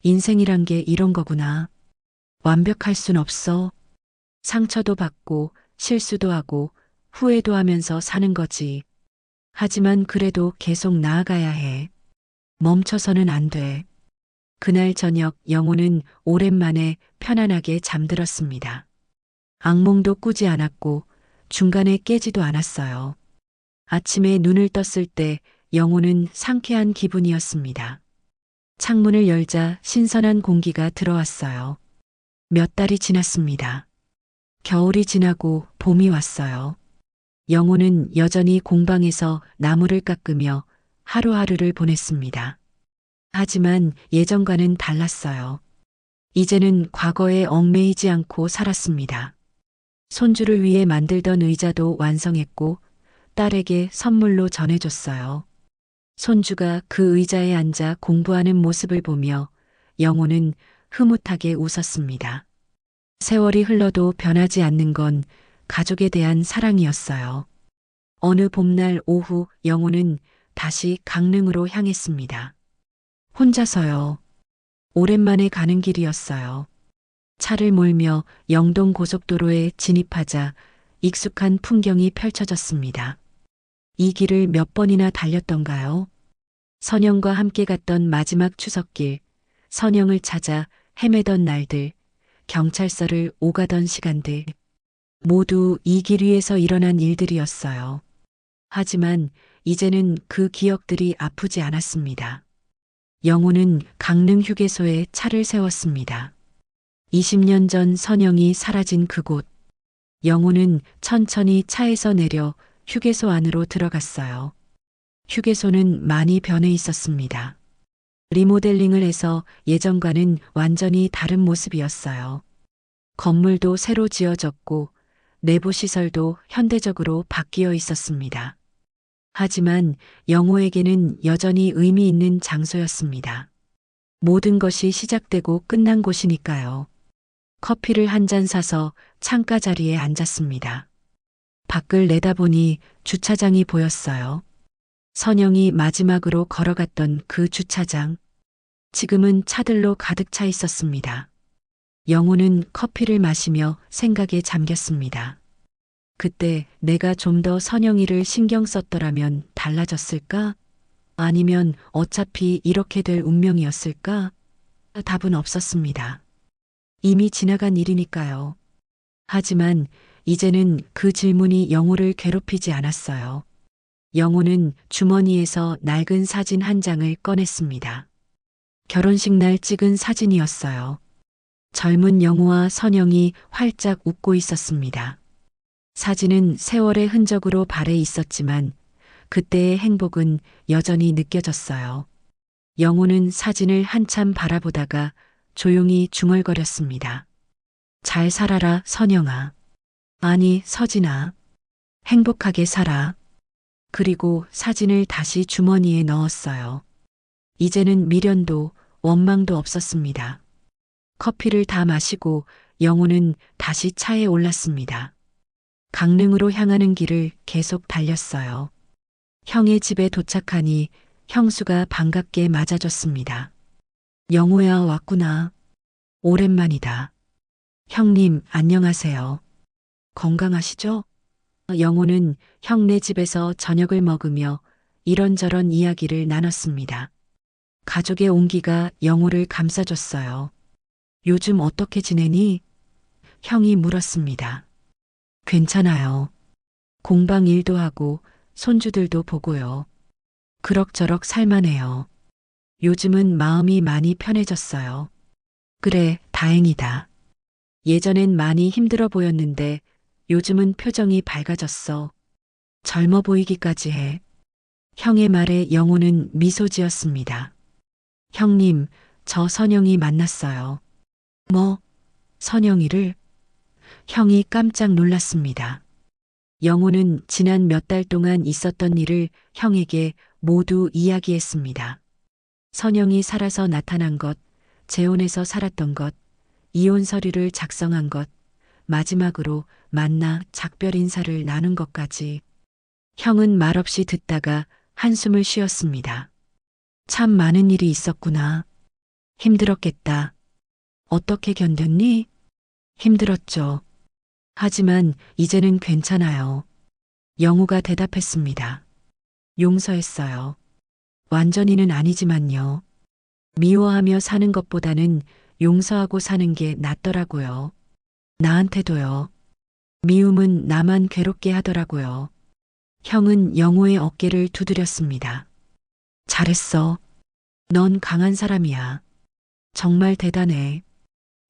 인생이란 게 이런 거구나. 완벽할 순 없어. 상처도 받고 실수도 하고 후회도 하면서 사는 거지. 하지만 그래도 계속 나아가야 해. 멈춰서는 안 돼. 그날 저녁 영호는 오랜만에 편안하게 잠들었습니다. 악몽도 꾸지 않았고 중간에 깨지도 않았어요. 아침에 눈을 떴을 때 영호는 상쾌한 기분이었습니다. 창문을 열자 신선한 공기가 들어왔어요. 몇 달이 지났습니다. 겨울이 지나고 봄이 왔어요. 영호는 여전히 공방에서 나무를 깎으며 하루하루를 보냈습니다. 하지만 예전과는 달랐어요. 이제는 과거에 얽매이지 않고 살았습니다. 손주를 위해 만들던 의자도 완성했고 딸에게 선물로 전해줬어요. 손주가 그 의자에 앉아 공부하는 모습을 보며 영호는 흐뭇하게 웃었습니다. 세월이 흘러도 변하지 않는 건 가족에 대한 사랑이었어요. 어느 봄날 오후 영호는 다시 강릉으로 향했습니다. 혼자서요. 오랜만에 가는 길이었어요. 차를 몰며 영동 고속도로에 진입하자 익숙한 풍경이 펼쳐졌습니다. 이 길을 몇 번이나 달렸던가요? 선영과 함께 갔던 마지막 추석길, 선영을 찾아 헤매던 날들, 경찰서를 오가던 시간들, 모두 이 길 위에서 일어난 일들이었어요. 하지만 이제는 그 기억들이 아프지 않았습니다. 영호는 강릉 휴게소에 차를 세웠습니다. 20년 전 선영이 사라진 그곳. 영호는 천천히 차에서 내려 휴게소 안으로 들어갔어요. 휴게소는 많이 변해 있었습니다. 리모델링을 해서 예전과는 완전히 다른 모습이었어요. 건물도 새로 지어졌고 내부 시설도 현대적으로 바뀌어 있었습니다. 하지만 영호에게는 여전히 의미 있는 장소였습니다. 모든 것이 시작되고 끝난 곳이니까요. 커피를 한 잔 사서 창가 자리에 앉았습니다. 밖을 내다보니 주차장이 보였어요. 선영이 마지막으로 걸어갔던 그 주차장. 지금은 차들로 가득 차 있었습니다. 영호는 커피를 마시며 생각에 잠겼습니다. 그때 내가 좀 더 선영이를 신경 썼더라면 달라졌을까? 아니면 어차피 이렇게 될 운명이었을까? 답은 없었습니다. 이미 지나간 일이니까요. 하지만 이제는 그 질문이 영호를 괴롭히지 않았어요. 영호는 주머니에서 낡은 사진 한 장을 꺼냈습니다. 결혼식 날 찍은 사진이었어요. 젊은 영호와 선영이 활짝 웃고 있었습니다. 사진은 세월의 흔적으로 발해 있었지만 그때의 행복은 여전히 느껴졌어요. 영호는 사진을 한참 바라보다가 조용히 중얼거렸습니다. 잘 살아라, 선영아. 아니, 서진아. 행복하게 살아. 그리고 사진을 다시 주머니에 넣었어요. 이제는 미련도 원망도 없었습니다. 커피를 다 마시고 영호는 다시 차에 올랐습니다. 강릉으로 향하는 길을 계속 달렸어요. 형의 집에 도착하니 형수가 반갑게 맞아줬습니다. 영호야, 왔구나. 오랜만이다. 형님, 안녕하세요. 건강하시죠? 영호는 형네 집에서 저녁을 먹으며 이런저런 이야기를 나눴습니다. 가족의 온기가 영호를 감싸줬어요. 요즘 어떻게 지내니? 형이 물었습니다. 괜찮아요. 공방 일도 하고 손주들도 보고요. 그럭저럭 살만해요. 요즘은 마음이 많이 편해졌어요. 그래, 다행이다. 예전엔 많이 힘들어 보였는데 요즘은 표정이 밝아졌어. 젊어 보이기까지 해. 형의 말에 영호는 미소 지었습니다. 형님, 저 선영이 만났어요. 뭐? 선영이를? 형이 깜짝 놀랐습니다. 영호는 지난 몇 달 동안 있었던 일을 형에게 모두 이야기했습니다. 선영이 살아서 나타난 것, 재혼해서 살았던 것, 이혼 서류를 작성한 것, 마지막으로 만나 작별 인사를 나눈 것까지. 형은 말없이 듣다가 한숨을 쉬었습니다. 참 많은 일이 있었구나. 힘들었겠다. 어떻게 견뎠니? 힘들었죠. 하지만 이제는 괜찮아요. 영우가 대답했습니다. 용서했어요. 완전히는 아니지만요. 미워하며 사는 것보다는 용서하고 사는 게 낫더라고요. 나한테도요. 미움은 나만 괴롭게 하더라고요. 형은 영우의 어깨를 두드렸습니다. 잘했어. 넌 강한 사람이야. 정말 대단해.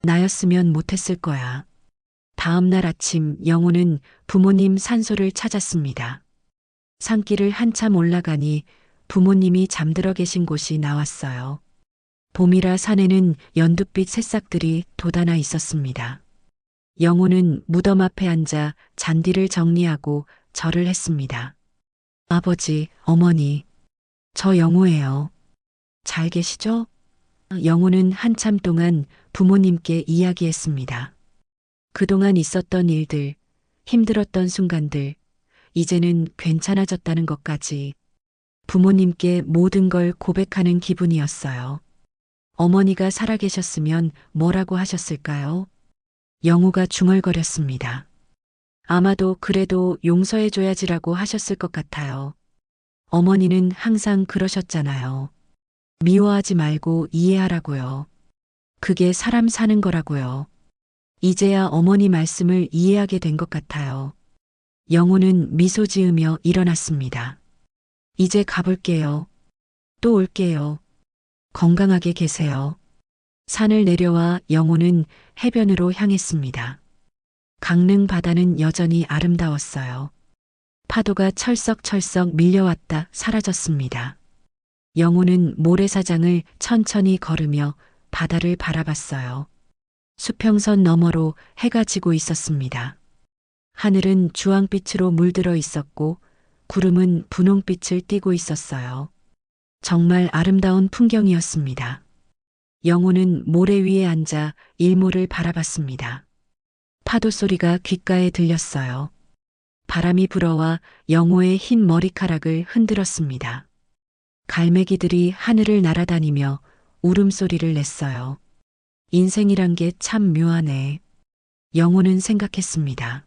나였으면 못했을 거야. 다음 날 아침 영우는 부모님 산소를 찾았습니다. 산길을 한참 올라가니 부모님이 잠들어 계신 곳이 나왔어요. 봄이라 산에는 연두빛 새싹들이 돋아나 있었습니다. 영우는 무덤 앞에 앉아 잔디를 정리하고 절을 했습니다. 아버지, 어머니, 저 영우예요. 잘 계시죠? 영우는 한참 동안 부모님께 이야기했습니다. 그동안 있었던 일들, 힘들었던 순간들, 이제는 괜찮아졌다는 것까지 부모님께 모든 걸 고백하는 기분이었어요. 어머니가 살아계셨으면 뭐라고 하셨을까요? 영우가 중얼거렸습니다. 아마도 그래도 용서해줘야지라고 하셨을 것 같아요. 어머니는 항상 그러셨잖아요. 미워하지 말고 이해하라고요. 그게 사람 사는 거라고요. 이제야 어머니 말씀을 이해하게 된 것 같아요. 영우는 미소 지으며 일어났습니다. 이제 가볼게요. 또 올게요. 건강하게 계세요. 산을 내려와 영우는 해변으로 향했습니다. 강릉 바다는 여전히 아름다웠어요. 파도가 철썩철썩 밀려왔다 사라졌습니다. 영우는 모래사장을 천천히 걸으며 바다를 바라봤어요. 수평선 너머로 해가 지고 있었습니다. 하늘은 주황빛으로 물들어 있었고 구름은 분홍빛을 띠고 있었어요. 정말 아름다운 풍경이었습니다. 영우는 모래 위에 앉아 일몰을 바라봤습니다. 파도 소리가 귓가에 들렸어요. 바람이 불어와 영우의 흰 머리카락을 흔들었습니다. 갈매기들이 하늘을 날아다니며 울음소리를 냈어요. 인생이란 게 참 묘하네. 영우는 생각했습니다.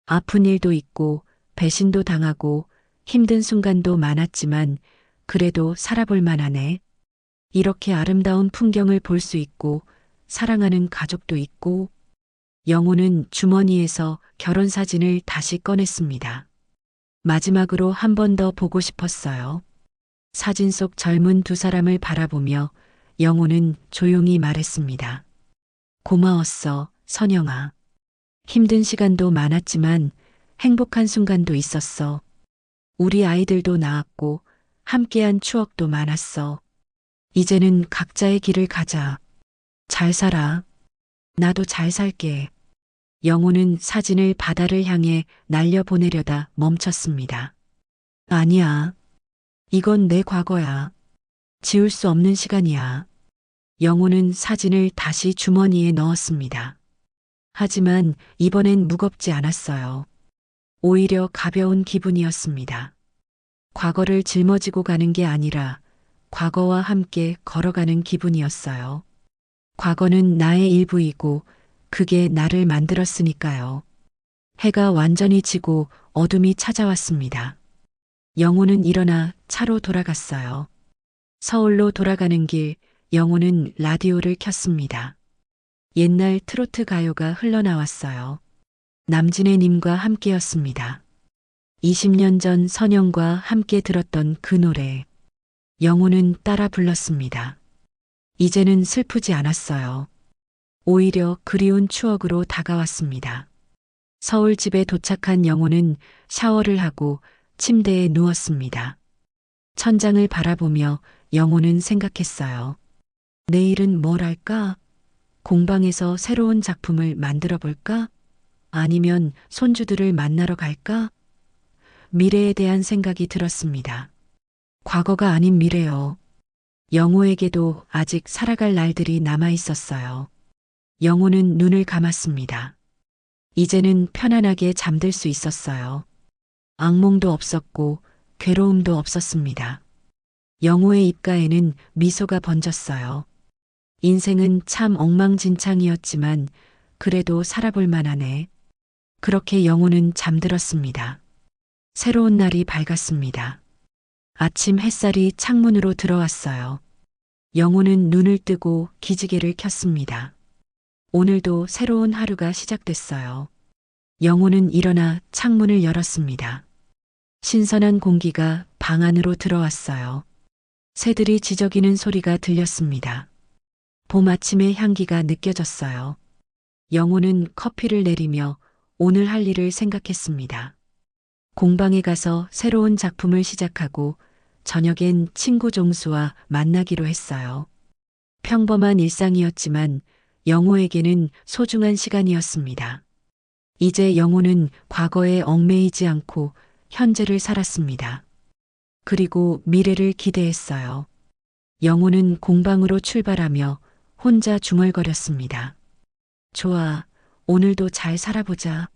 아픈 일도 있고 배신도 당하고 힘든 순간도 많았지만 그래도 살아볼 만하네. 이렇게 아름다운 풍경을 볼 수 있고 사랑하는 가족도 있고. 영우는 주머니에서 결혼사진을 다시 꺼냈습니다. 마지막으로 한 번 더 보고 싶었어요. 사진 속 젊은 두 사람을 바라보며 영우는 조용히 말했습니다. 고마웠어, 선영아. 힘든 시간도 많았지만 행복한 순간도 있었어. 우리 아이들도 낳았고 함께한 추억도 많았어. 이제는 각자의 길을 가자. 잘 살아. 나도 잘 살게. 영우는 사진을 바다를 향해 날려보내려다 멈췄습니다. 아니야. 이건 내 과거야. 지울 수 없는 시간이야. 영우는 사진을 다시 주머니에 넣었습니다. 하지만 이번엔 무겁지 않았어요. 오히려 가벼운 기분이었습니다. 과거를 짊어지고 가는 게 아니라 과거와 함께 걸어가는 기분이었어요. 과거는 나의 일부이고 그게 나를 만들었으니까요. 해가 완전히 지고 어둠이 찾아왔습니다. 영우는 일어나 차로 돌아갔어요. 서울로 돌아가는 길, 영우는 라디오를 켰습니다. 옛날 트로트 가요가 흘러나왔어요. 남진의 님과 함께였습니다. 20년 전 선영과 함께 들었던 그 노래. 영우는 따라 불렀습니다. 이제는 슬프지 않았어요. 오히려 그리운 추억으로 다가왔습니다. 서울 집에 도착한 영우는 샤워를 하고 침대에 누웠습니다. 천장을 바라보며 영우는 생각했어요. 내일은 뭘 할까? 공방에서 새로운 작품을 만들어 볼까? 아니면 손주들을 만나러 갈까? 미래에 대한 생각이 들었습니다. 과거가 아닌 미래요. 영우에게도 아직 살아갈 날들이 남아 있었어요. 영우는 눈을 감았습니다. 이제는 편안하게 잠들 수 있었어요. 악몽도 없었고 괴로움도 없었습니다. 영우의 입가에는 미소가 번졌어요. 인생은 참 엉망진창이었지만 그래도 살아볼 만하네. 그렇게 영호는 잠들었습니다. 새로운 날이 밝았습니다. 아침 햇살이 창문으로 들어왔어요. 영호는 눈을 뜨고 기지개를 켰습니다. 오늘도 새로운 하루가 시작됐어요. 영호는 일어나 창문을 열었습니다. 신선한 공기가 방 안으로 들어왔어요. 새들이 지저귀는 소리가 들렸습니다. 봄 아침의 향기가 느껴졌어요. 영호는 커피를 내리며 오늘 할 일을 생각했습니다. 공방에 가서 새로운 작품을 시작하고 저녁엔 친구 종수와 만나기로 했어요. 평범한 일상이었지만 영호에게는 소중한 시간이었습니다. 이제 영호는 과거에 얽매이지 않고 현재를 살았습니다. 그리고 미래를 기대했어요. 영호는 공방으로 출발하며 혼자 중얼거렸습니다. 좋아, 오늘도 잘 살아보자.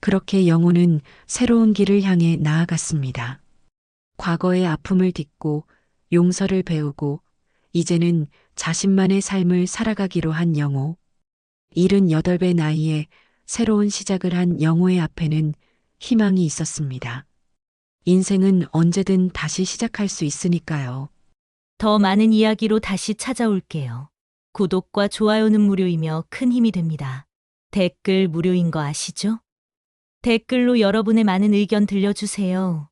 그렇게 영호는 새로운 길을 향해 나아갔습니다. 과거의 아픔을 딛고 용서를 배우고 이제는 자신만의 삶을 살아가기로 한 영호. 78배 나이에 새로운 시작을 한 영호의 앞에는 희망이 있었습니다. 인생은 언제든 다시 시작할 수 있으니까요. 더 많은 이야기로 다시 찾아올게요. 구독과 좋아요는 무료이며 큰 힘이 됩니다. 댓글 무료인 거 아시죠? 댓글로 여러분의 많은 의견 들려주세요.